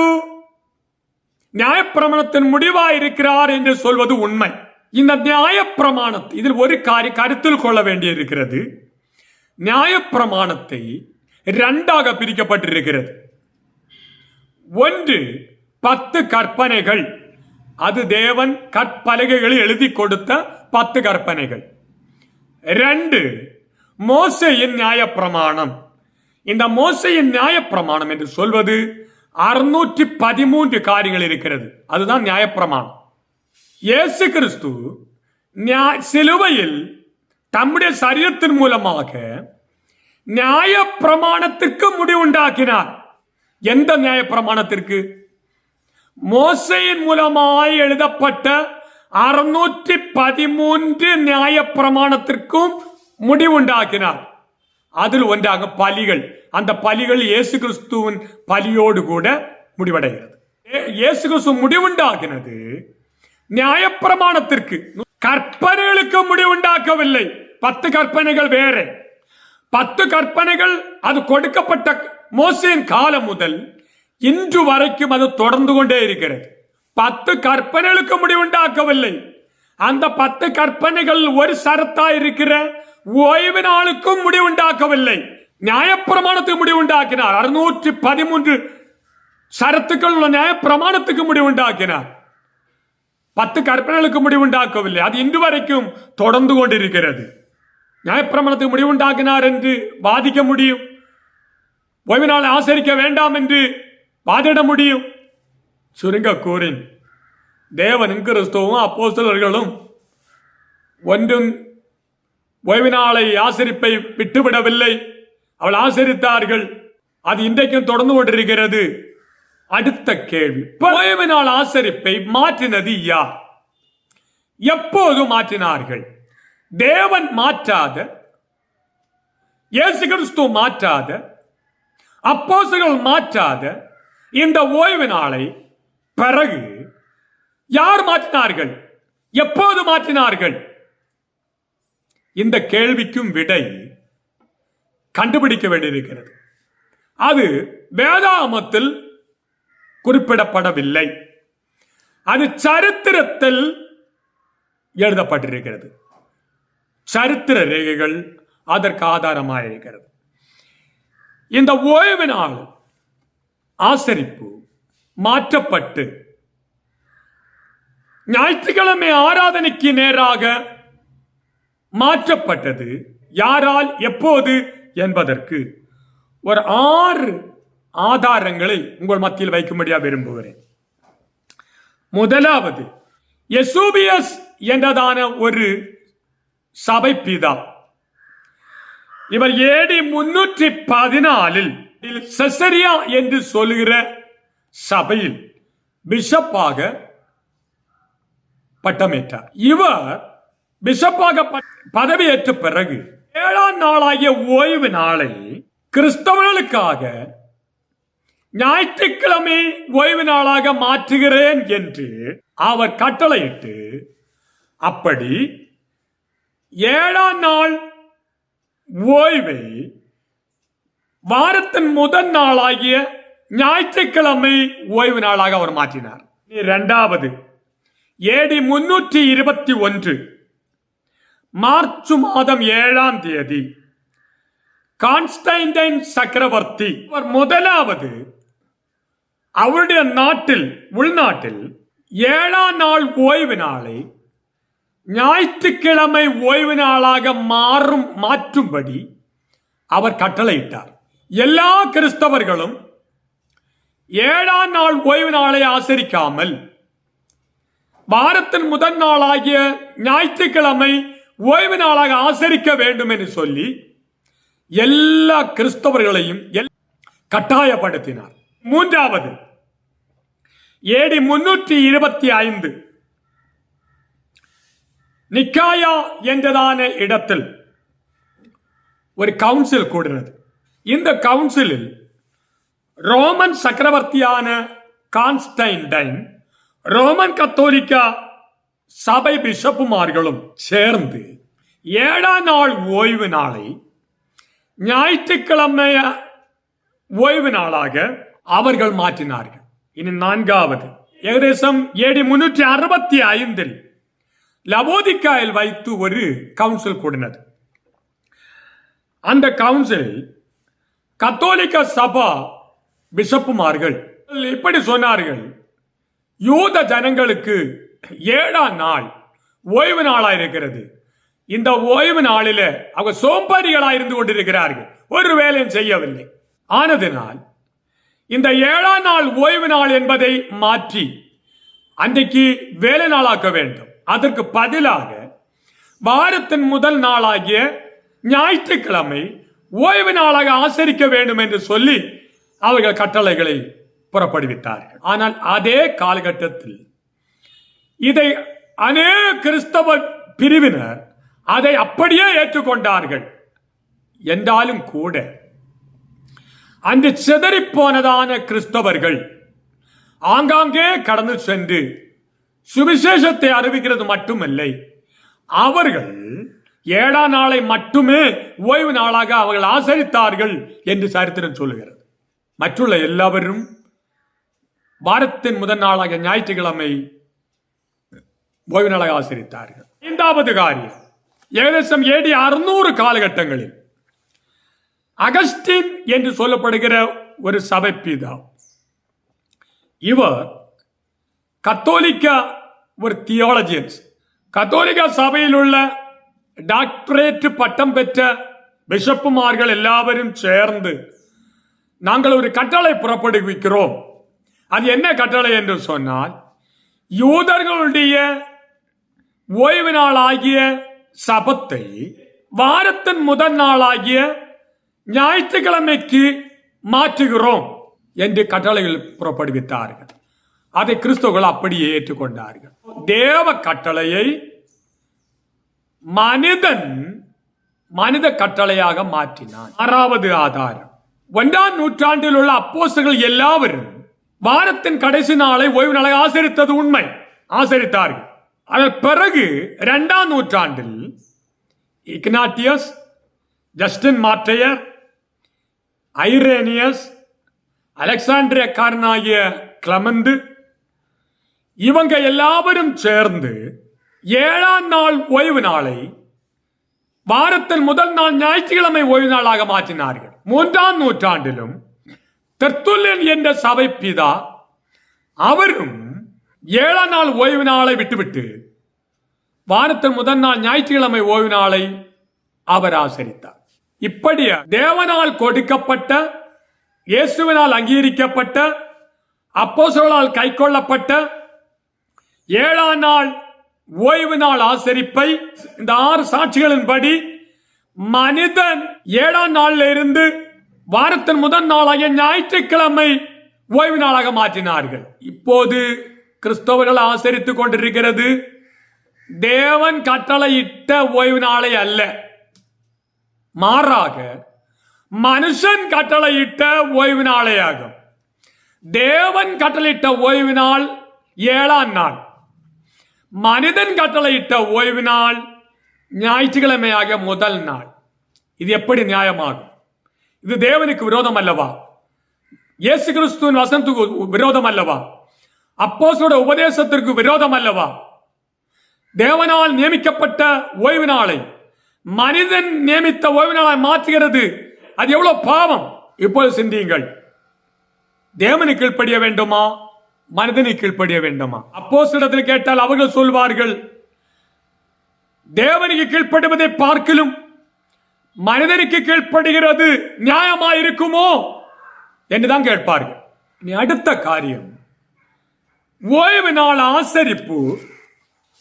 நியாயப்பிரமாணத்தின் முடிவாய் இருக்கிறார் என்று சொல்வது உண்மை. இந்த நியாயப்பிரமாணத்தை இதில் ஒரு கருத்தில் கொள்ள வேண்டியிருக்கிறது. நியாயப்பிரமாணத்தை 2ஆக பிரிக்கப்பட்டிருக்கிறது. ஒன்று 10 கற்பனைகள், அது தேவன் கற்பலகைகளில் எழுதி கொடுத்த 10 கற்பனைகள். 2 மோசேயின் நியாயப்பிரமாணம். இந்த மோசேயின் நியாயப்பிரமாணம் என்று சொல்வது 613 காரியங்கள் இருக்கிறது. அதுதான் நியாயப்பிரமாணம். இயேசு கிறிஸ்து சிலுவையில் தம்முடைய சரீரத்தின் மூலமாக நியாயப்பிரமாணத்திற்கு முடிவுண்டாக்கினார். எந்த நியாயப்பிரமாணத்திற்கு? மோசேயின் மூலமாய் எழுதப்பட்ட 613 நியாயப்பிரமாணத்திற்கும் முடிவுண்டாக்கினார். அதில் ஒன்றாக பலிகள். அந்த பலிகள் இயேசு கிறிஸ்துவின் பலியோடு கூட முடிவடைகிறது. இயேசு கிறிஸ்து முடிவுண்டாக்கினது நியாயப்பிரமாணத்திற்கு, கற்பனைகளுக்கு முடிவுண்டாக்கவில்லை. 10 கற்பனைகள் வேற. 10 கற்பனைகள் அது கொடுக்கப்பட்ட மோசேயின் காலம் முதல் இன்று வரைக்கும் அது தொடர்ந்து கொண்டே இருக்கிறது. 10 கற்பனைகளுக்கு முடிவுண்டாக்கவில்லை. அந்த 10 கற்பனைகள் ஒரு சரத்தா இருக்கிற ஓய்வு நாளுக்கும் முடிவுண்டாக்கவில்லை. நியாயப்பிரமாணத்துக்கு முடிவுண்டாக்கினார். 613 சரத்துக்கள் உள்ள நியாயப்பிரமாணத்துக்கு முடிவுண்டாக்கினார். 10 கற்பனைகளுக்கு முடிவுண்டாக்கவில்லை. அது இன்று வரைக்கும் தொடர்ந்து கொண்டிருக்கிறது. நியாயப்பிரமாணத்துக்கு முடிவுண்டாக்கினார் என்று வாதிக்க முடியும்? ஓய்வு நாளை ஆசரிக்க வேண்டாம் என்று வாதிட முடியும்? சுருங்க கூறின், தேவனும் கிறிஸ்துவும் அப்போஸ்தலர்களும் ஒன்றும் ஓய்வு நாளை ஆசரிப்பை விட்டுவிடவில்லை. அவள் ஆசரித்தார்கள். அது இன்றைக்கும் தொடர்ந்து கொண்டிருக்கிறது. அடுத்த கேள்வி, ஓய்வு நாள் ஆசரிப்பை மாற்றினது யார்? எப்போது மாற்றினார்கள்? தேவன் மாற்றாத, இயேசு கிறிஸ்து மாற்றாத, அப்போஸ்தலர்கள் மாற்றாத இந்த ஓய்வு நாளை பிறகு யார் மாற்றினார்கள்? எப்போது மாற்றினார்கள்? இந்த கேள்விக்கும் விடை கண்டுபிடிக்க வேண்டியிருக்கிறது. அது வேதாகமத்தில் குறிப்பிடப்படவில்லை. அது சரித்திரத்தில் எழுதப்பட்டிருக்கிறது. சரித்திர ரேகைகள் அதற்கு ஆதாரமாக இருக்கிறது. இந்த ஓய்வு நாள் ஆசரிப்பு மாற்றப்பட்டு ஞாயிற்றுக்கிழமை ஆராதனைக்கு நேராக மாற்றப்பட்டது யாரால், எப்போது என்பதற்கு ஒரு 6 ஆதாரங்களை உங்கள் மத்தியில் வைக்கும்படியா விரும்புகிறேன். முதலாவது, எசூபியஸ் என்றதான ஒரு சபை பிதா. இவர் AD 314 செசரியா என்று சொல்லுகிற சபையில் பிஷப்பாக பட்டமேற்றார். இவர் பிஷப்பாக பதவியேற்ற பிறகு 7ஆம் நாளாகிய ஓய்வு நாளை கிறிஸ்தவர்களுக்காக ஞாயிற்றுக்கிழமை ஓய்வு நாளாக மாற்றுகிறேன் என்று அவர் கட்டளையிட்டு, அப்படி 7ஆம் நாள் ஓய்வை வாரத்தின் முதல் நாளாகிய ஞாயிற்றுக்கிழமை ஓய்வு நாளாக அவர் மாற்றினார். இரண்டாவது, AD 321 மார்ச் மாதம் 7ஆம் தேதி கான்ஸ்டைன்டைன் சக்கரவர்த்தி அவர் முதலாவது அவருடைய நாட்டில், உள்நாட்டில் 7ஆம் நாள் ஓய்வு நாளை ஞாயிற்றுக்கிழமை ஓய்வு நாளாக மாற்றும்படி அவர் கட்டளையிட்டார். எல்லா கிறிஸ்தவர்களும் 7ஆம் நாள் ஓய்வு நாளை ஆசரிக்காமல் வாரத்தின் முதல் நாளாகிய ஞாயிற்றுக்கிழமை ஓய்வு நாளாக ஆசரிக்க வேண்டும் என்று சொல்லி எல்லா கிறிஸ்தவர்களையும் கட்டாயப்படுத்தினார். மூன்றாவது, AD 325 நிக்காயா என்றதான இடத்தில் ஒரு கவுன்சில் கூடினது. இந்த கவுன்சிலில் ரோமன் சக்கரவர்த்தியான கான்ஸ்டைன்டைன், ரோமன் கத்தோலிக்க சபை பிஷப்புமார்களும் சேர்ந்து 7ஆம் நாள் ஓய்வு நாளை ஞாயிற்றுக்கிழமை ஓய்வு நாளாக அவர்கள் மாற்றினார்கள். இனி நான்காவது, ஏகதேசம் AD 365 லவோதிக்காயில் வைத்து ஒரு கவுன்சில் கூடினது. அந்த கவுன்சிலில் கத்தோலிக்க சபா பிஷப்புமார்கள் இப்படி சொன்னார்கள், யூத ஜனங்களுக்கு 7ஆம் நாள் ஓய்வு நாளாக இருக்கிறது. இந்த ஓய்வு நாளில அவங்க சோம்பேறிகளாக இருந்து கொண்டிருக்கிறார்கள், ஒரு வேலையும் செய்யவில்லை. ஆனதினால் இந்த 7ஆம் நாள் ஓய்வு நாள் என்பதை மாற்றி அன்றைக்கு வேலை நாளாக்க வேண்டும். அதற்கு பதிலாக வாரத்தின் முதல் நாளாகிய ஞாயிற்றுக்கிழமை ஓய்வு நாளாக ஆசரிக்க வேண்டும் என்று சொல்லி அவர்கள் கட்டளைகளை புறப்படுவித்தார்கள். ஆனால் அதே காலகட்டத்தில் இதை அநேக கிறிஸ்தவ பிரிவினர் அதை அப்படியே ஏற்றுக்கொண்டார்கள். என்றாலும் கூட அன்று சிதறிப்போனதான கிறிஸ்தவர்கள் ஆங்காங்கே கடந்து சென்று சுவிசேஷத்தை அறிவிக்கிறது மட்டுமில்லை, அவர்கள் 7ஆம் நாளை மட்டுமே ஓய்வு நாளாக அவர்கள் ஆசரித்தார்கள் என்று சரித்திரம் சொல்லுகிறது. மற்றுள்ள எல்லாவரும் வாரத்தின் முதல் நாளாக ஞாயிற்றுக்கிழமை ஓய்வு நாளாக ஆசரித்தார்கள். ஐந்தாவது காரியம், ஏகதேசம் AD 600 காலகட்டங்களில் அகஸ்டின் என்று சொல்லப்படுகிற ஒரு சபை பிதா, இவர் கத்தோலிக்க ஒரு தியாலஜியன்ஸ், கத்தோலிக்க சபையில் உள்ள டாக்டரேட் பட்டம் பெற்ற பிஷப்புமார்கள் எல்லாவரும் சேர்ந்து நாங்கள் ஒரு கட்டளை புறப்படுவிக்கிறோம். அது என்ன கட்டளை என்று சொன்னால், யூதர்களுடைய ஓய்வு நாளாகிய சபத்தை வாரத்தின் முதல் நாளாகிய ஞாயிற்றுக்கிழமைக்கு மாற்றுகிறோம் என்று கட்டளைகள் புறப்படுவித்தார்கள். அதை கிறிஸ்தவர்கள் அப்படியே ஏற்றுக்கொண்டார்கள். தேவ கட்டளையை மனித கட்டளையாக மாற்றினான். 6வது ஆதாரம், 1ஆம் நூற்றாண்டில் உள்ள அப்போஸ்தலர்கள் எல்லாவரும் வாரத்தின் கடைசி நாளை ஓய்வு நாளாக ஆசரித்தது உண்மை, ஆசரித்தார்கள். அதன் பிறகு 2ஆம் நூற்றாண்டில் இக்னாட்டியஸ், ஜஸ்டின் மார்டையர், ஐரேனியஸ், அலெக்சாண்டிரியாக்காரனாகிய கிளமந்து, இவங்க எல்லாவரும் சேர்ந்து 7ஆம் நாள் ஓய்வு நாளை வாரத்தின் முதல் நாள் ஞாயிற்றுக்கிழமை ஓய்வு நாளாக மாற்றினார்கள். 3ஆம் நூற்றாண்டிலும் தெர்த்துல்லியன் என்ற சபை பிதா அவரும் 7ஆம் நாள் ஓய்வு நாளை விட்டுவிட்டு வாரத்தின் முதல் நாள் ஞாயிற்றுக்கிழமை ஓய்வு நாளை அவர் ஆசரித்தார். இப்படி தேவனால் கொடுக்கப்பட்ட, இயேசுவினால் அங்கீகரிக்கப்பட்ட, அப்போஸ்தலர்களால் கைக்கொள்ளப்பட்ட 7ஆம் நாள் ஓய்வு நாள் ஆசரிப்பை இந்த 6 சாட்சிகளின்படி மனிதன் 7ஆம் நாளில் இருந்து வாரத்தின் முதல் நாளாகிய ஞாயிற்றுக்கிழமை ஓய்வு நாளாக மாற்றினார்கள். இப்போது கிறிஸ்தவர்கள் ஆசரித்துக் கொண்டிருக்கிறது தேவன் கட்டளையிட்ட ஓய்வு நாளை அல்ல, மாறாக மனுஷன் கட்டளையிட்ட ஓய்வு நாளே ஆகும். தேவன் கட்டளையிட்ட ஓய்வு நாள் 7ஆம் நாள், மனிதன் கட்டளையிட்ட ஓய்வு நாள் ஞாயிற்றுக்கிழமையாக முதல் நாள். இது எப்படி நியாயமாகும்? இது தேவனுக்கு விரோதம் அல்லவா? இயேசு கிறிஸ்துவின் வசனத்துக்கு விரோதம் அல்லவா? அப்போஸ்தலருடைய உபதேசத்திற்கு விரோதம் அல்லவா? தேவனால் நியமிக்கப்பட்ட ஓய்வு நாளை மனிதன் நியமித்த ஓய்வு நாளை மாற்றுகிறது. அது எவ்வளவு பாவம்! இப்போது சிந்தியுங்கள். தேவனுக்கு கீழ்ப்படிய வேண்டுமா, மனிதனுக்கு கீழ்ப்படிய வேண்டுமா? அப்போஸ்தலரிடத்தில் கேட்டால் அவர்கள் சொல்வார்கள், தேவனுக்கு கீழ்ப்படுவதை பார்க்கிலும் மனிதனுக்கு கீழ்ப்படுகிறது நியாயமாயிருக்குமோ என்றுதான் கேட்பார்கள். இனி அடுத்த காரியம், ஓய்வு நாள் ஆசரிப்பு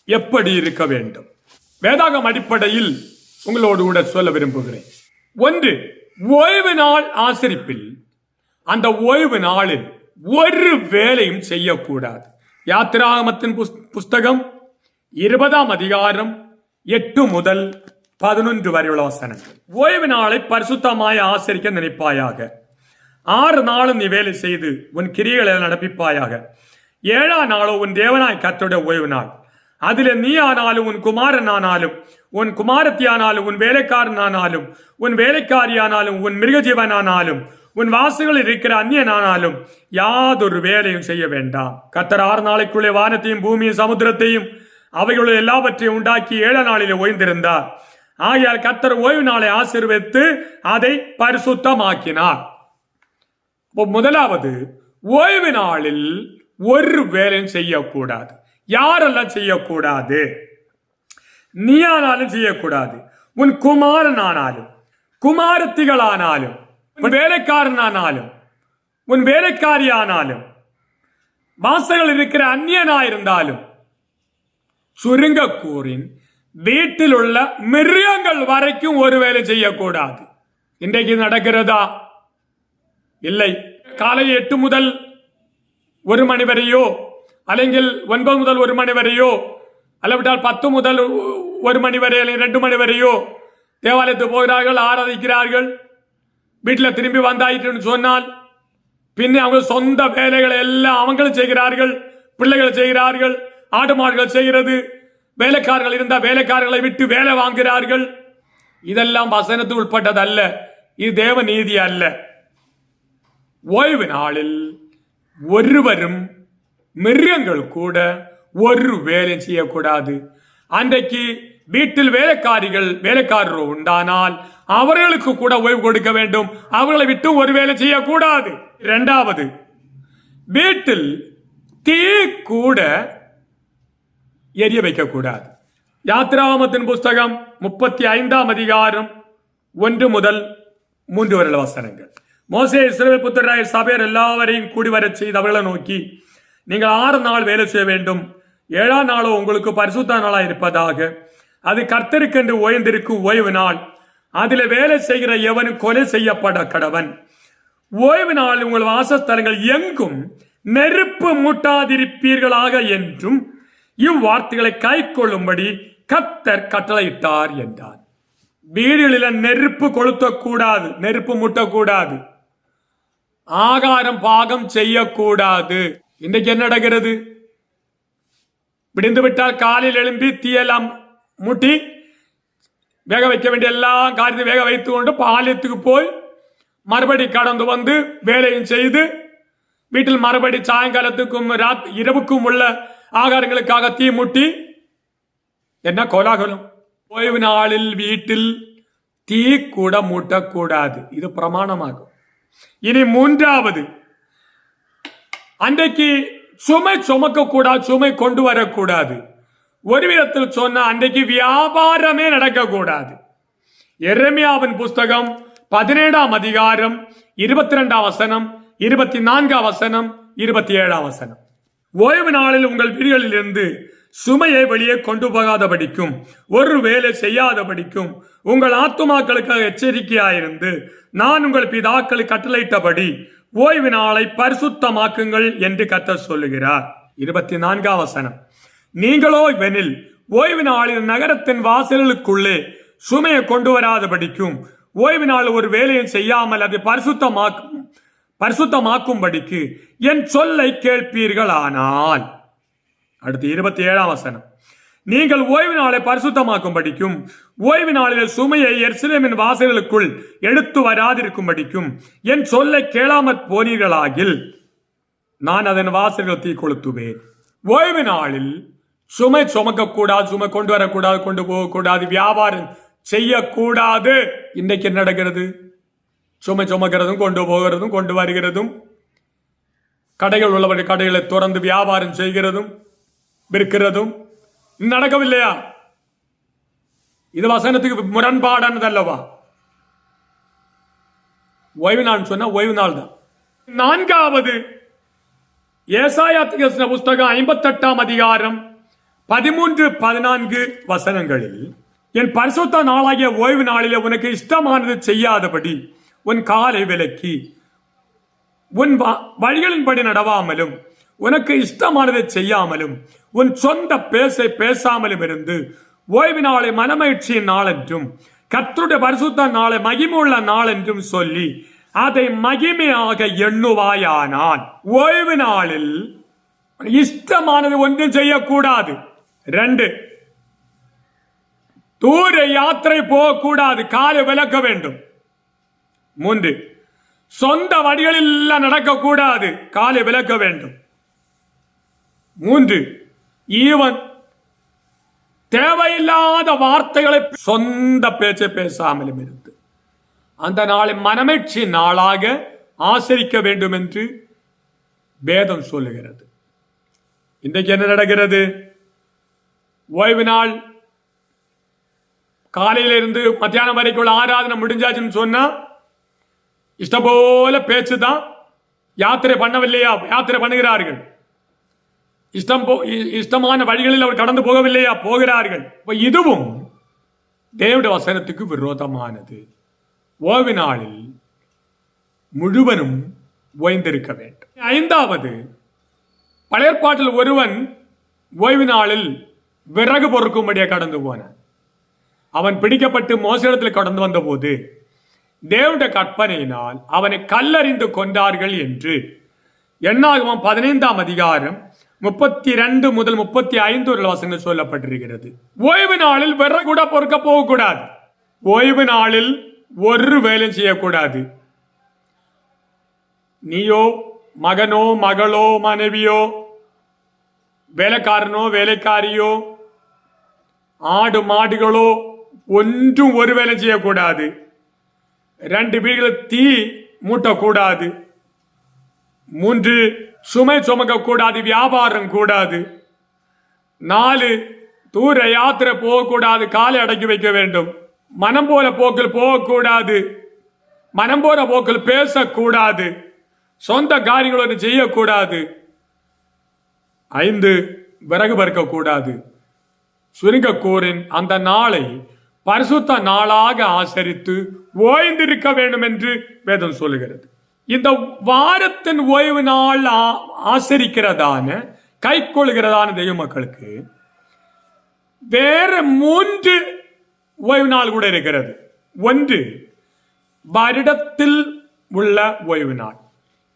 எப்படி இருக்க வேண்டும்? வேதாகம் அடிப்படையில் உங்களோடு கூட சொல்ல விரும்புகிறேன். 1, ஓய்வு நாள் ஆசரிப்பில் அந்த ஓய்வு நாளில் ஒரு வேலையும் செய்யக்கூடாது. யாத்திராகமத்தின் புஸ்தகம் 20ஆம் அதிகாரம் 8 முதல் 11 வரை உள்ள வசனங்கள். ஓய்வு நாளை பரிசுத்தமாய் ஆசரிக்க நினைப்பாயாக. 6 நாளும் நீ வேலை செய்து உன் கிரியைகளை நடப்பிப்பாயாக. 7ஆம் நாளோ உன் தேவனாய் கர்த்தருடைய ஓய்வு நாள். அதில் நீ ஆனாலும், உன் குமாரன் ஆனாலும், உன் குமாரத்தி ஆனாலும், உன் வேலைக்காரன் ஆனாலும், உன் வேலைக்காரி ஆனாலும், உன் மிருகஜீவன் ஆனாலும், உன் வாசல்களில் இருக்கிற அந்நியன் ஆனாலும் யாதொரு வேலையும் செய்ய வேண்டாம். கர்த்தர் 6 நாளைக்குள்ளே வானத்தையும் பூமியும் சமுத்திரத்தையும் அவைகளுடைய எல்லாவற்றையும் உண்டாக்கி 7ஆம் நாளிலே ஓய்ந்திருந்தார். ஆகையால் கர்த்தர் ஓய்வு நாளை ஆசீர்வதித்து அதை பரிசுத்தமாக்கினார். முதலாவது, ஓய்வு நாளில் ஒரு வேலையும் செய்யக்கூடாது. யாரெல்லாம் செய்யக்கூடாது? நீ ஆனாலும் செய்யக்கூடாது, உன் குமாரன் ஆனாலும், குமாரத்திகள் ஆனாலும், உன் வேலைக்காரன் ஆனாலும், உன் வேலைக்காரி ஆனாலும், வாசல்கள் இருக்கிற அந்நியனாயிருந்தாலும், சுருங்க கூறின் வீட்டில் உள்ள மிருகங்கள் வரைக்கும் ஒரு வேலை செய்யக்கூடாது. இன்றைக்கு நடக்கிறதா? இல்லை. காலை 8 முதல் 1 மணி வரையோ, അല്ലെങ്കിൽ 9 முதல் 1 மணி வரையோ, அல்லவிட்டால் 10 முதல் 1 மணி வரை, அல்லது 2 மணி வரையோ தேவாலயத்துக்கு போகிறார்கள், ஆராதிக்கிறார்கள். வீட்டில் திரும்பி வந்தாயிட்டுன்னு சொன்னால் பின்னே அவங்க சொந்த வேலைகளை எல்லாம் அவங்களும் செய்கிறார்கள், பிள்ளைகள் செய்கிறார்கள், ஆடு மாடுகள் செய்கிறது, வேலைக்காரர்கள் இருந்தால் வேலைக்காரர்களை விட்டு வேலை வாங்குகிறார்கள். இதெல்லாம் வசனத்துக்கு உட்பட்டது அல்ல. இது தேவ நீதி அல்ல. ஓய்வு நாளில் ஒருவரும், மிருகங்கள் கூட ஒரு வேலை செய்யக்கூடாது. அன்றைக்கு வீட்டில் வேலைக்காரர் உண்டானால் அவர்களுக்கு கூட ஓய்வு கொடுக்க வேண்டும். அவர்களை விட்டு ஒரு வேலை செய்யக்கூடாது. 2வது, வீட்டில் தீ கூட எரிய வைக்கக்கூடாது. யாத்திராகமத்தின் புஸ்தகம் 35ஆம் அதிகாரம் 1 முதல் 3 வரை வசனங்கள். மோசே இஸ்ரவேல் புத்திரராய சபையர் எல்லாவரையும் கூடி வரச் செய்து அவர்களை நோக்கி, நீங்கள் 6 நாள் வேலை செய்ய வேண்டும், 7ஆம் நாளோ உங்களுக்கு பரிசுத்த நாளாக இருப்பதாக. அது கர்த்தருக்கென்று ஓய்ந்திருக்கும் ஓய்வு நாள். அதில் வேலை செய்கிற எவனும் கொலை செய்யப்பட கடவன். ஓய்வு நாள் உங்கள் வாசஸ்தலங்கள் எங்கும் நெருப்பு மூட்டாதிருப்பீர்களாக என்றும் இவ்வார்த்தைகளை கை கொள்ளும்படி கர்த்தர் கட்டளையிட்டார் என்றார். வீடுகளில் நெருப்பு கொளுத்தக்கூடாது, நெருப்பு மூட்டக்கூடாது, ஆகாரம் பாகம் செய்யக்கூடாது. இன்றைக்கு என்ன நடக்கிறது? விடிந்து விட்டால் காலையில் எழும்பி தீயெல்லாம் மூட்டி வேக வைக்க வேண்டிய எல்லாம் காரியத்தை வேக வைத்து கொண்டு பாளையத்துக்கு போய் மறுபடி கடந்து வந்து வேலையும் செய்து வீட்டில் மறுபடி சாயங்காலத்துக்கும் இரவுக்கும் உள்ள ஆகாரங்களுக்காக தீ மூட்டி என்ன கோலாகலம். ஓய்வு நாளில் வீட்டில் தீ கூட மூட்டக்கூடாது. இது பிரமாணமாகும். இனி 3வது, அன்றைக்கு சுமை சுமக்க கூடாது, சுமை கொண்டு வரக்கூடாது. ஒரு விதத்தில் சொன்ன அன்றைக்கு வியாபாரமே நடக்கக்கூடாது. எரேமியாவின் புஸ்தகம் 17ஆம் அதிகாரம் 22ஆம் வசனம், 24ஆம் வசனம், 27ஆம் வசனம். ஓய்வு நாளில் உங்கள் வீடுகளில் இருந்து சுமையை வெளியே கொண்டு போகாதபடிக்கும் ஒரு வேலை செய்யாதபடிக்கும் உங்கள் ஆத்துமாக்களுக்காக எச்சரிக்கையாயிருந்து நான் உங்கள் பிதாக்களுக்கு கட்டளையிட்டபடி ஓய்வு நாளை பரிசுத்தமாக்குங்கள் என்று கர்த்தர் சொல்லுகிறார். 24ஆம் வசனம். நீங்களோ இவனில் ஓய்வு நாளில் நகரத்தின் வாசல்களுக்குள்ளே சுமையை கொண்டு வராதபடிக்கும் ஓய்வு நாள் ஒரு வேலையும் செய்யாமல் அதை பரிசுத்தமாக்கும்படிக்கு என் சொல்லை கேட்பீர்களானால். அடுத்து 27ஆம் வசனம். நீங்கள் ஓய்வு நாளை பரிசுத்தமாக்கும்படிக்கும் ஓய்வு நாளில் சுமையை எருசலேமின் வாசல்களுக்குள் எடுத்து வராதிருக்கும்படிக்கும் என் சொல்லை கேளாமற் போனீர்களாகில் நான் அதன் வாசல்கள் தீ கொளுத்துவேன். ஓய்வு நாளில் சுமை சுமக்கக்கூடாது, சுமை கொண்டு வரக்கூடாது, கொண்டு போகக்கூடாது, வியாபாரம் செய்யக்கூடாது. இன்றைக்கு என்ன நடக்கிறது? சுமை சுமக்கிறதும் கொண்டு போகிறதும் கொண்டு வருகிறதும், கடைகள் உள்ளவர்கள் கடைகளை திறந்து வியாபாரம் செய்கிறதும் விற்கிறதும் நடக்கவில்லையா? இது வசனத்துக்கு முரண்பாடானது அல்லவா? ஓய்வு நாள் சொன்னா ஓய்வு நாள் தான். 4வது, ஏசாயா தீர்க்கதரிசன புஸ்தகம் 58ஆம் அதிகாரம் 13-14 வசனங்களில், என் பரிசுத்த நாளாகிய ஓய்வு நாளிலே உனக்கு இஷ்டமானது செய்யாதபடி உன் காலை விலக்கி உன் வழிகளின்படி நடவாமலும் உனக்கு இஷ்டமானதை செய்யாமலும் உன் சொந்த பேசை பேசாமலும் இருந்து ஓய்வு நாளை மனமகிழ்ச்சியின் நாள் என்றும் கர்த்தருடைய பரிசுத்த நாளை மகிமையுள்ள நாள் என்றும் சொல்லி அதை மகிமையாக எண்ணுவாயானான். ஓய்வு நாளில் இஷ்டமானது ஒன்றும் செய்யக்கூடாது. 2, தூர யாத்திரை போகக்கூடாது, காலை விலக்க வேண்டும். 3, சொந்த வழிகளில் நடக்கக்கூடாது, காலை விலக்க வேண்டும். 3, ஈவன் தேவையில்லாத வார்த்தைகளை சொந்த பேச்சை பேசாமலும் இருந்து அந்த நாளை மனமகிழ்ச்சி நாளாக ஆசரிக்க வேண்டும் என்று வேதம் சொல்லுகிறது. இன்றைக்கு என்ன நடக்கிறது? ஓய்வு நாள் காலையிலிருந்து மத்தியானம் வரைக்கும் ஆராதனை முடிஞ்சாச்சுன்னு சொன்னா இஷ்டம் போல பேச்சு தான். யாத்திரை பண்ணவில்லையா? யாத்திரை பண்ணுகிறார்கள். இஷ்டமான வழிகளில் அவர் கடந்து போகவில்லையா? போகிறார்கள். இதுவும் தேவனுடைய வசனத்துக்கு விரோதமானது. ஓய்வு நாளில் முழுவதும் ஓய்ந்திருக்க வேண்டும். 5வது, பழைய ஏற்பாட்டில் ஒருவன் ஓய்வு நாளில் விறகு பொறுக்கும்படியாக கடந்து போனான். அவன் பிடிக்கப்பட்டு மோசத்தில் கடந்து வந்த போது தேவனுடைய கற்பனையினால் அவனை கல்லறிந்து கொண்டார்கள் என்று என்னாகமம் 15ஆம் அதிகாரம் 32 முதல் 35 வசனங்கள் சொல்லப்பட்டிருக்கிறது. ஓய்வு நாளில் விறகு கூட பொறுக்க போகக்கூடாது. ஓய்வு நாளில் ஒரு வேலை செய்யக்கூடாது. நீயோ மகனோ மகளோ மனைவியோ வேலைக்காரனோ வேலைக்காரியோ ஆடு மாடுகளோ ஒன்றும் ஒரு வேலை செய்யக்கூடாது. 2 வீடுகளில் தீ மூட்டக்கூடாது. 3, சுமை சுமக்க கூடாது, வியாபாரம் கூடாது. 4, தூர யாத்திரை போகக்கூடாது, காலை அடக்கி வைக்க வேண்டும். மனம் போல போக்கில் போகக்கூடாது. மனம் போற போக்கில் பேசக்கூடாது, சொந்த காரியங்களை செய்யக்கூடாது. 5 விறகு பறக்கக்கூடாது. சுருங்கக்கூறின் அந்த நாளை பரிசுத்த நாளாக ஆசரித்து ஓய்ந்திருக்க வேண்டும் என்று வேதம் சொல்லுகிறது. இந்த வாரத்தின் ஓய்வு நாள் ஆசரிக்கிறதான கை கொள்கிறதான தெய்வ மக்களுக்கு வேற 3 ஓய்வு நாள் கூட இருக்கிறது. ஒன்று வருடத்தில் உள்ள ஓய்வு நாள்.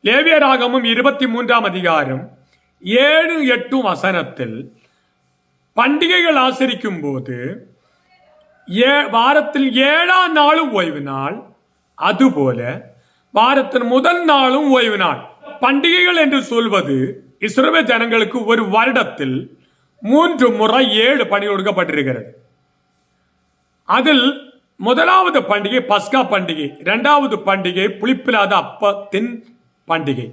லேவியராகமம் 23ஆம் அதிகாரம் 7-8 வசனத்தில் பண்டிகைகள் ஆசரிக்கும் போது வாரத்தில் 7ஆம் நாளும் ஓய்வு நாள், அதுபோல வாரத்தின் முதல் நாளும் ஓய்வு நாள். பண்டிகைகள் என்று சொல்வது இஸ்ரவேல் ஜனங்களுக்கு ஒரு வருடத்தில் 3 முறை 7 பணி கொடுக்கப்பட்டிருக்கிறது. அதில் முதலாவது பண்டிகை பஸ்கா பண்டிகை, 2வது பண்டிகை புளிப்பில்லாத அப்பத்தின் பண்டிகை.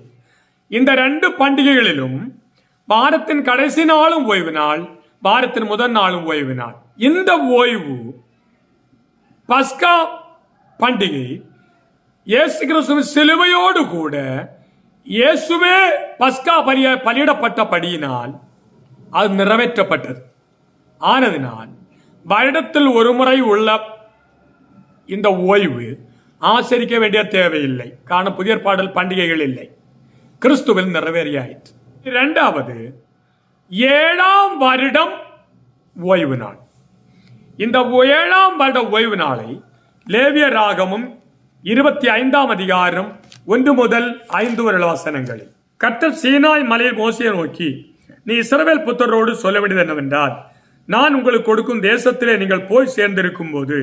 இந்த 2 பண்டிகைகளிலும் வாரத்தின் கடைசி நாளும் ஓய்வு நாள், வாரத்தின் முதல் நாளும் ஓய்வு நாள். இந்த ஓய்வு பஸ்கா பண்டிகை இயேசு கிறிஸ்துவின் சிலுவையோடு கூட இயேசுவே பஸ்கா பலியிடப்பட்டபடியினால் அது நிறைவேற்றப்பட்டது. ஆனதினால் வருடத்தில் ஒரு முறை உள்ள இந்த ஓய்வு ஆசரிக்க வேண்டிய தேவையில்லை. காரணம் புதிய பாடல் பண்டிகைகள் இல்லை, கிறிஸ்துவில் நிறைவேறியாயிற்று. 2வது 7ஆம் வருடம் ஓய்வு நாள். இந்த 7ஆம் வருட ஓய்வு நாளை லேவியராகமம் 25ஆம் அதிகாரம் 1 முதல் 5 வரை வசனங்களில் கர்த்தர் சீனாய் மலையில் மோசேயை நோக்கி, நீ இஸ்ரவேல் புத்தரோடு சொல்ல வேண்டியது என்னவென்றால், நான் உங்களுக்கு கொடுக்கும் தேசத்திலே நீங்கள் போய் சேர்ந்திருக்கும் போது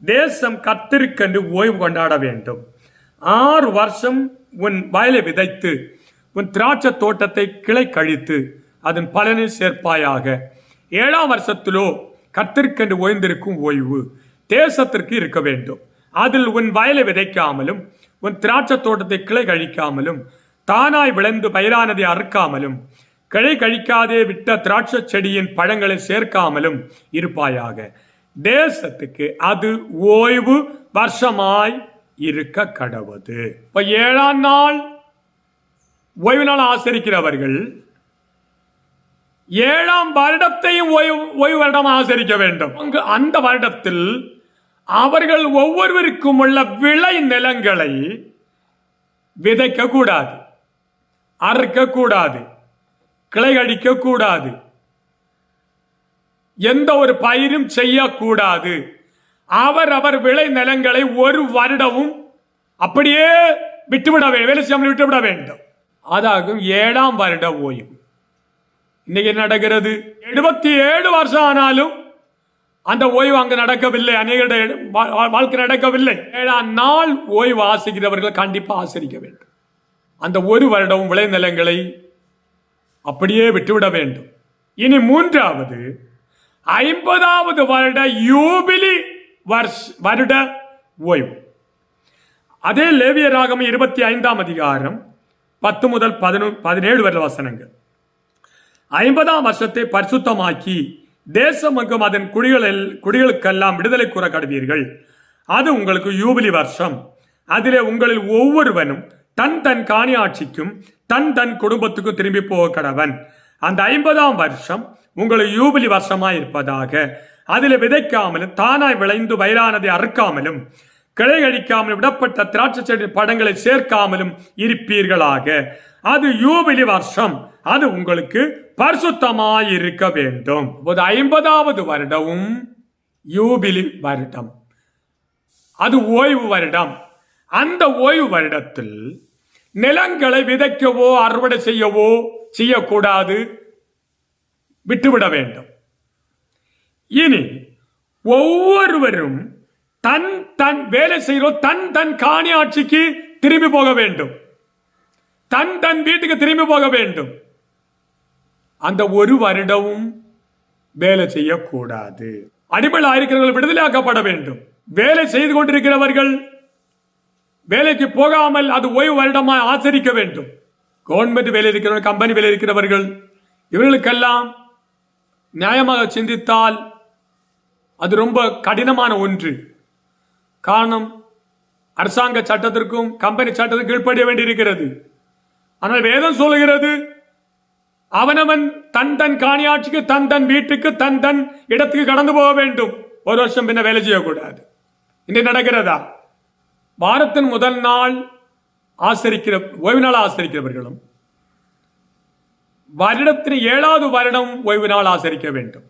தேசம் கர்த்தருக்கென்று ஓய்வு கொண்டாட வேண்டும். 6 வருஷம் உன் வயலை விதைத்து உன் திராட்சை தோட்டத்தை கிளை கழித்து அதன் பலனை சேர்ப்பாயாக. 7ஆம் வருஷத்திலோ கர்த்தருக்கென்று ஓய்ந்திருக்கும் ஓய்வு தேசத்திற்கு இருக்க வேண்டும். அதில் உன் வயலை விதைக்காமலும் உன் திராட்சை தோட்டத்தை கிளை கழிக்காமலும் தானாய் விளைந்து பயிரானதை அறுக்காமலும் கிளை கழிக்காதே விட்ட திராட்சை செடியின் பழங்களை சேர்க்காமலும் இருப்பாயாக. தேசத்துக்கு அது ஓய்வு வருஷமாய் இருக்க கடவுது. இப்ப 7ஆம் நாள் ஓய்வு நாள் ஆசரிக்கிறவர்கள் 7ஆம் வருடத்தையும் ஓய்வு வருடம் ஆசரிக்க வேண்டும். அந்த வருடத்தில் அவர்கள் ஒவ்வொருவருக்கும் உள்ள விளை நிலங்களை விதைக்க கூடாது, அறுக்க கூடாது, கிளை அடிக்க கூடாது, எந்த ஒரு பயிரும் செய்யக்கூடாது. அவர் விளை நிலங்களை ஒரு வருடமும் அப்படியே விட்டுவிட வேண்டும், வேலை செய்யாமல் விட்டுவிட வேண்டும். அதாகும் 7ஆம் வருட ஓய்வு. இன்னைக்கு நடக்கிறது 77 வருஷம் ஆனாலும் அந்த ஓய்வு அங்கு நடக்கவில்லை, அநேக வாழ்க்கை நடக்கவில்லை. 7ஆம் நாள் ஓய்வு ஆசரிக்கிறவர்கள் கண்டிப்பாக ஆசரிக்க வேண்டும். அந்த ஒரு வருடம் விளைநிலங்களை அப்படியே விட்டுவிட வேண்டும். இனி 3வது 50வது வருட யூபிலி வருட ஓய்வு. அதே லேவியராகமம் 25ஆம் அதிகாரம் 10 முதல் 17 வரை வசனங்கள். 50ஆம் வருஷத்தை பரிசுத்தமாக்கி தேசமெங்கும் அதன் குடிகளுக்கெல்லாம் விடுதலை கூற கடவீர்கள். அது உங்களுக்கு யூபிலி வருஷம். அதிலே உங்களில் ஒவ்வொருவனும் தன் தன் காணியாட்சிக்கும் தன் தன் குடும்பத்துக்கும் திரும்பி போக கடவன். அந்த 50ஆம் வருஷம் உங்களுக்கு யூபிலி வருஷமாய் இருப்பதாக. அதில் விதைக்காமலும் தானாய் விளைந்து வயலானதை அறுக்காமலும் கிளை அடிக்காமலும் விடப்பட்ட திராட்சை செடி பழங்களை சேர்க்காமலும் இருப்பீர்களாக. அது யூபிலி வருஷம், அது உங்களுக்கு பரிசுத்தமாய் இருக்க வேண்டும். 50வது வருடமும் யூபிலி வருடம், அது ஓய்வு வருடம். அந்த ஓய்வு வருடத்தில் நிலங்களை விதைக்கவோ அறுவடை செய்யவோ செய்யக்கூடாது, விட்டுவிட வேண்டும். இனி ஒவ்வொருவரும் தன் தன் வேலை செய்கிறோம் தன் தன் காணி ஆட்சிக்கு திரும்பி போக வேண்டும், தன் தன் வீட்டுக்கு திரும்பி போக வேண்டும். அந்த ஒரு வருடமும் வேலை செய்யக்கூடாது. அடிமையில் இருக்கிறவர்கள் விடுதலையாக்கப்பட வேண்டும். வேலை செய்து கொண்டிருக்கிறவர்கள் வேலைக்கு போகாமல் அது ஓய்வு வருடமாக ஆசரிக்க வேண்டும். கவர்மெண்ட் வேலை இருக்கிறவர்கள், கம்பெனி வேலை இருக்கிறவர்கள், இவர்களுக்கெல்லாம் நியாயமாக சிந்தித்தால் அது ரொம்ப கடினமான ஒன்று. காரணம், அரசாங்க சட்டத்திற்கும் கம்பெனி சட்டத்திற்கும் கீழ்ப்படிய வேண்டியிருக்கிறது. ஆனால் வேதம் சொல்லுகிறது அவனவன் தன் தன் காணியாட்சிக்கு தன் தன் வீட்டுக்கு தன் தன் இடத்துக்கு கடந்து போக வேண்டும். ஒரு வருஷம் பின்ன வேலை செய்யக்கூடாது. இன்றைக்கு நடக்கிறதா? வாரத்தின் முதல் நாள் ஆசரிக்கிற ஓய்வு நாள் ஆசரிக்கிறவர்களும் வருடத்தின் 7வது வருடம் ஓய்வு நாள் ஆசரிக்க வேண்டும்.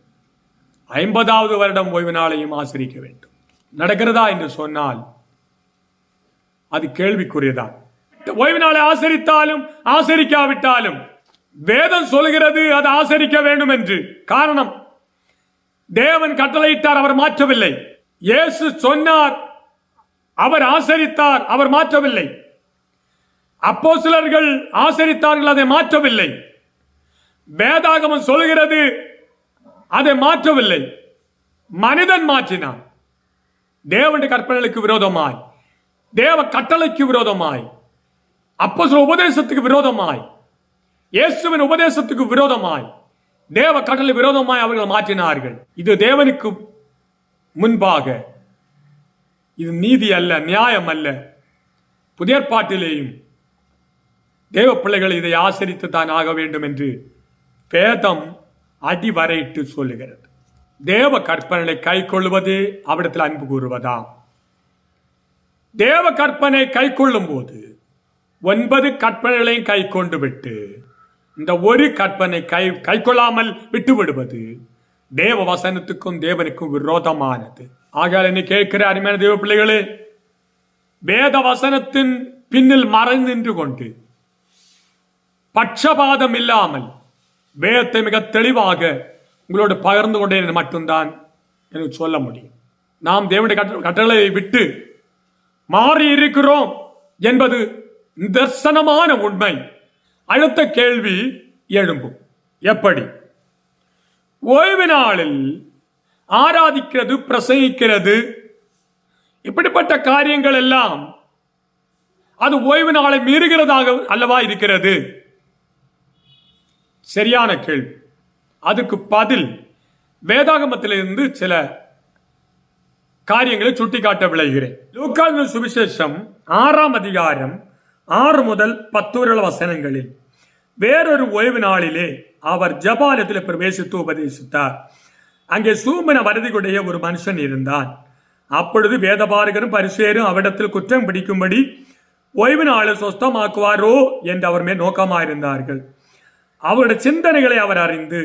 50வது வருடம் ஓய்வு நாளையும் ஆசரிக்க வேண்டும். நடக்கிறதா என்று சொன்னால் அது கேள்விக்குரியதான். ஓய்வு நாளை ஆசரித்தாலும் ஆசரிக்காவிட்டாலும் வேதம் சொல்கிறது அது ஆசரிக்க வேண்டும் என்று. காரணம், தேவன் கட்டளையிட்டார், அவர் மாற்றவில்லை. இயேசு சொன்னார், அவர் ஆசரித்தார், அவர் மாற்றவில்லை. அப்போஸ்தலர்கள் ஆசரித்தார்கள், அதை மாற்றவில்லை. வேதாகமம் சொல்கிறது அதை மாற்றவில்லை. மனிதன் மாற்றினான். தேவனுடைய கற்பனைகளுக்கு விரோதமாய், தேவ கட்டளைக்கு விரோதமாய், அப்போஸ்தலர் உபதேசத்துக்கு விரோதமாய், இயேசுவின் உபதேசத்துக்கு விரோதமாய், தேவ கட்டளை விரோதமாய் அவர்கள் மாற்றினார்கள். இது தேவனுக்கு முன்பாக இது நீதி அல்ல, நியாயம் அல்ல. புதிய ஏற்பாட்டிலேயும் தேவ பிள்ளைகள் இதை ஆசரித்து தான் ஆக வேண்டும் என்று வேதம் அடிவரையிட்டு சொல்லுகிறது. தேவ கற்பனை கை கொள்வது அவிடத்தில் அன்பு கூறுவதாம். தேவ கற்பனை கை கொள்ளும் போது 9 கற்பனைகளையும் கை கொண்டு விட்டு இந்த ஒரு கற்பனை கை கொள்ளாமல் விட்டு விடுவது தேவ வசனத்துக்கும் தேவனுக்கும் விரோதமானது. ஆகையால் என்ன கேட்கிற அருமையான தேவ பிள்ளைகளே, வேத வசனத்தின் பின்னில் மறைந்து நின்று கொண்டு பட்சபாதம் இல்லாமல் வேதத்தை மிக தெளிவாக உங்களோடு பகிர்ந்து கொண்டேன் மட்டும்தான் எனக்கு சொல்ல முடியும். நாம் தேவனுடைய கட்டளை விட்டு மாறி இருக்கிறோம் என்பது நிதர்சனமான உண்மை. அடுத்த கேள்வி எழும்பும், எப்படி? ஓய்வு நாளில் ஆராதிக்கிறது, பிரசங்கிக்கிறது, இப்படிப்பட்ட காரியங்கள் எல்லாம் அது ஓய்வு நாளை மீறுகிறதாக அல்லவா இருக்கிறது? சரியான கேள்வி. அதுக்கு பதில் வேதாகமத்திலிருந்து சில காரியங்களை சுட்டிக்காட்ட விளைகிறேன். லூக்கா சுவிசேஷம் 6ஆம் அதிகாரம் 6 முதல் 10 வசனங்களில் வேறொரு ஓய்வு நாளிலே அவர் ஜபாலயத்தில் பிரவேசித்து உபதேசித்தார். அங்கே சூம்பன வரதியுடைய ஒரு மனுஷன் இருந்தான். அப்பொழுது வேதபாரகரும் பரிசேரும் அவ்விடத்தில் குற்றம் பிடிக்கும்படி ஓய்வு நாளை சொஸ்தமாக்குவாரோ என்று அவர் மேல் நோக்கமாயிருந்தார்கள். அவருடைய சிந்தனைகளை அவர் அறிந்து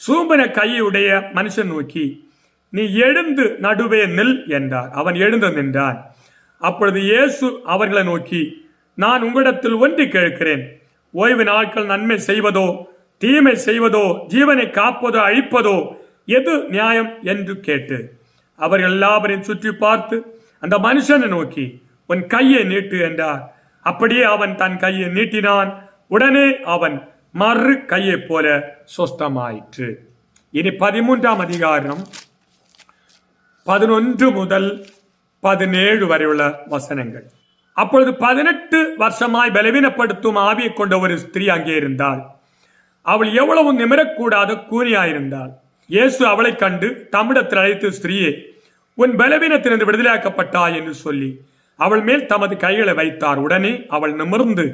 சூம்பன கையுடைய மனுஷன் நோக்கி, நீ எழுந்து நடுவே நில் என்றார். அவன் எழுந்து நின்றான். அப்பொழுது இயேசு அவர்களை நோக்கி, நான் உங்களிடத்தில் ஒன்று கேட்கிறேன், ஓய்வு நாட்கள் நன்மை செய்வதோ தீமை செய்வதோ ஜீவனை காப்பதோ அழிப்பதோ எது நியாயம் என்று கேட்டு அவர்கள் எல்லாவரையும் சுற்றி பார்த்து அந்த மனுஷனை நோக்கி, உன் கையை நீட்டு என்றார். அப்படியே அவன் தன் கையை நீட்டினான். உடனே அவன் மறு கையை போல சொஸ்தமாயிற்று. இனி 13ஆம் அதிகாரம் 11 முதல் 17 வரை உள்ள வசனங்கள். அப்பொழுது 18 வருஷமாய் பலவீனப்படுத்தும் ஆவியை கொண்ட ஒரு ஸ்திரீ அங்கே இருந்தாள். அவள் எவ்வளவு நிமிரக்கூடாத கூனியாயிருந்தாள். இயேசு அவளை கண்டு தம்மிடத்தில் அழைத்து, ஸ்திரீயே, உன் பலவீனத்திலிருந்து விடுதலையாக்கப்பட்டாய் என்று சொல்லி அவள் மேல் தமது கைகளை வைத்தார். உடனே அவள் நிமிர்ந்து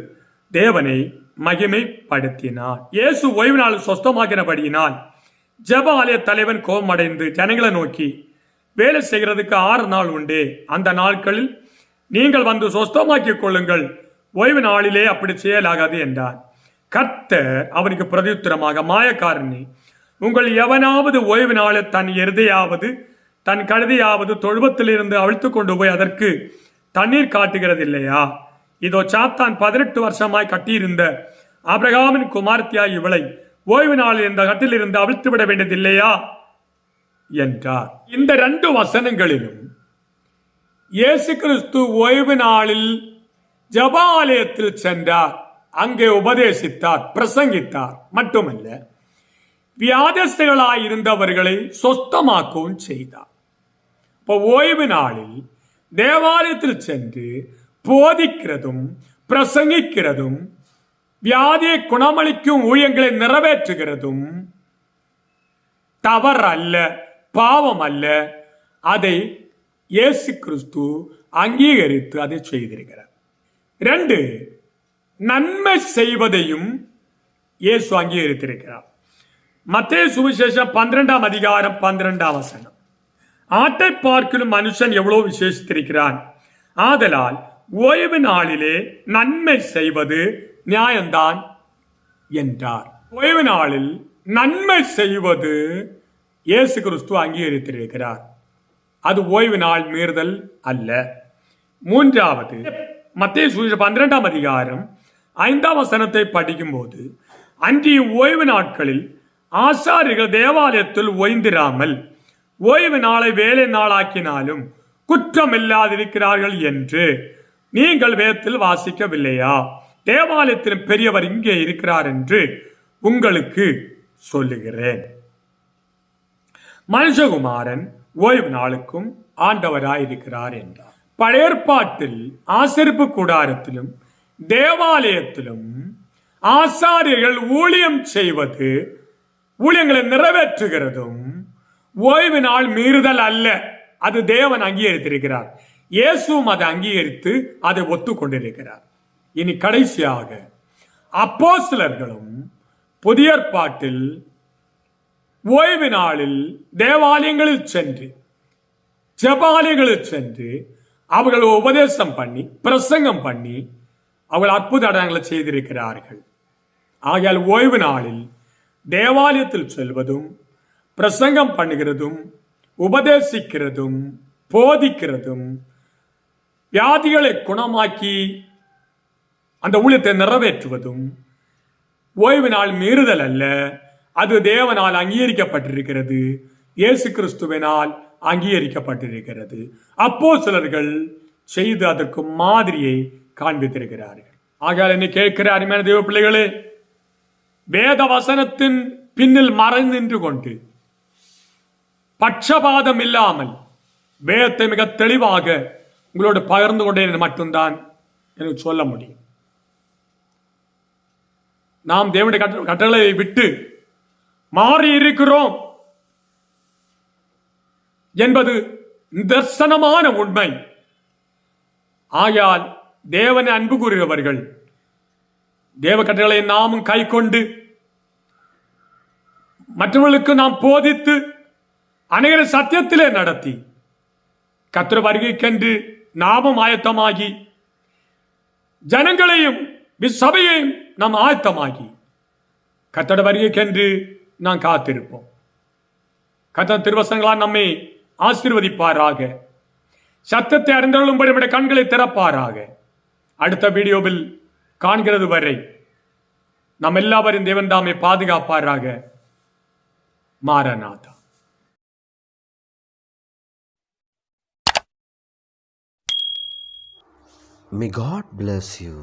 தேவனை மகிமைப்படுத்தினார். இயேசு ஓய்வு நாள் சொஸ்தமாக்கினபடியினால் ஜெப ஆலய தலைவன் கோபமடைந்து ஜனங்களை நோக்கி, வேலை செய்கிறதுக்கு 6 நாள் உண்டே, அந்த நாட்களில் நீங்கள் வந்து சொஸ்தமாக்கிக் கொள்ளுங்கள், ஓய்வு நாளிலே அப்படி செய்யலாகாது என்றார். கர்த்தர் அவனுக்கு பிரதியுத்தரமாக, மாயக்காரனே, உங்கள் எவனாவது ஓய்வு நாளில் தன் எருதையாவது தன் கழுதையாவது தொழுவத்திலிருந்து அவிழ்த்து கொண்டு போய் அதற்கு தண்ணீர் காட்டுகிறது இல்லையா? இதோ சாத்தான் 18 வருஷமாய் கட்டியிருந்த ஆபிரகாமின் குமார்த்தியாய் இவளை ஓய்வு நாளில் இந்த கட்டிலிருந்து அவிழ்த்து விட வேண்டியதில்லையா என்றார். இந்த 2 வசனங்களிலும் இயேசு கிறிஸ்து ஓய்வு நாளில் ஜெபாலயத்தில் சென்றார், அங்கே உபதேசித்தார், பிரசங்கித்தார். மட்டுமல்ல, வியாதிஸ்தர்களாய் இருந்தவர்களை சொஸ்தமாக்கவும் செய்தார். இப்போ ஓய்வு நாளில் தேவாலயத்தில் சென்று போதிக்கிறதும் பிரசங்கிக்கிறதும் வியாதியை குணமளிக்கும் ஊழியங்களை நிறைவேற்றுகிறதும் தவறல்ல, பாவம் அல்ல. அதை இயேசு கிறிஸ்து அங்கீகரித்து அதை செய்திருக்கிறார். 2, நன்மை செய்வதையும் இயேசு அங்கீகரித்திருக்கிறார். மத்தேயு சுவிசேஷம் 12ஆம் அதிகாரம் 12ஆம் வசனம். ஆட்டை பார்க்கிலும் மனுஷன் எவ்வளவு விசேஷித்திருக்கிறான், ஆதலால் ஓய்வு நாளிலே நன்மை செய்வது நியாயம்தான் என்றார். ஓய்வு நாளில் நன்மை செய்வது இயேசு கிறிஸ்து அங்கீகரித்திருக்கிறார். அது ஓய்வு நாள் மீறுதல் அல்ல. 3வது, மத்தேயு சுவிசேஷம் 12ஆம் அதிகாரம் 5ஆம் வசனத்தை படிக்கும் போது, அன்றைய ஓய்வு நாட்களில் ஆசாரிகள் தேவாலயத்தில் ஓய்ந்திராமல் ஓய்வு நாளை வேலை நாளாக்கினாலும் குற்றம் இல்லாதிருக்கிறார்கள் என்று நீங்கள் வேதத்தில் வாசிக்கவில்லையா? தேவாலயத்தில் பெரியவர் இங்கே இருக்கிறார் என்று உங்களுக்கு சொல்லுகிறேன். மனுஷகுமாரன் ஓய்வு நாளுக்கும் ஆண்டவராயிருக்கிறார் என்றார். பழைய ஏற்பாட்டில் ஆசரிப்பு கூடாரத்திலும் தேவாலயத்திலும் ஆசாரியர்கள் ஊழியம் செய்வது, ஊழியங்களை நிறைவேற்றுகிறதும் ஓய்வு நாள் மீறுதல் அல்ல. அது தேவன் அங்கீகரித்திருக்கிறார். இயேசுவும் அதை அங்கீகரித்து அதை ஒத்துக்கொண்டிருக்கிறார். இனி கடைசியாக அப்போஸ்தலர்களும் புதிய ஏற்பாட்டில் ஓய்வு நாளில் தேவாலயங்களில் சென்று ஜெபாலயங்களில் சென்று அவர்கள் உபதேசம் பண்ணி பிரசங்கம் பண்ணி அவர்கள் அற்புத அடையாளங்களை செய்திருக்கிறார்கள். ஆகையால் ஓய்வு நாளில் தேவாலயத்தில் செல்வதும் பிரசங்கம் பண்ணுகிறதும் உபதேசிக்கிறதும் போதிக்கிறதும் வியாதிகளை குணமாக்கி அந்த ஊழியத்தை நிறைவேற்றுவதும் ஓய்வு நாள் மீறுதல் அல்ல. அது தேவனால் அங்கீகரிக்கப்பட்டிருக்கிறது, இயேசு கிறிஸ்துவினால் அங்கீகரிக்கப்பட்டிருக்கிறது. அப்போஸ்தலர்கள் செய்து அதற்கு மாதிரியை காண்பித்திருக்கிறார்கள். ஆகையால் என்னை கேட்கிற அருமையான தேவ பிள்ளைகளே, வேத வசனத்தின் பின்னில் மறைந்து நின்று கொண்டு பட்சபாதம் இல்லாமல் வேதத்தை மிக தெளிவாக உங்களோடு பகிர்ந்து கொண்டேன் மட்டும்தான் எனக்கு சொல்ல முடியும். நாம் தேவனுடைய கட்டளை விட்டு மாறி இருக்கிறோம் என்பது நிதர்சனமான உண்மை. ஆயால் தேவனை அன்பு கூறுகிறவர்கள் தேவ கட்டளை நாமும் கை கொண்டு மற்றவர்களுக்கு நாம் போதித்து அநேகரை சத்தியத்திலே நடத்தி கர்த்தர் வருகைக்கென்று நாமும் ஆயத்தமாகி ஜனங்களையும் சபையையும் நாம் ஆயத்தமாகி கர்த்தர் வருகைக்கென்று நாம் காத்திருப்போம். கர்த்தர் திருவசனங்களால் நம்மை ஆசீர்வதிப்பாராக. சத்தத்தை அறிந்தவர்களும்படி நம்முடைய கண்களை திறப்பாராக. அடுத்த வீடியோவில் காண்கிறது வரை நம் எல்லாவரையும் தேவன் தாமே பாதுகாப்பாராக. Maranatha. May God bless you.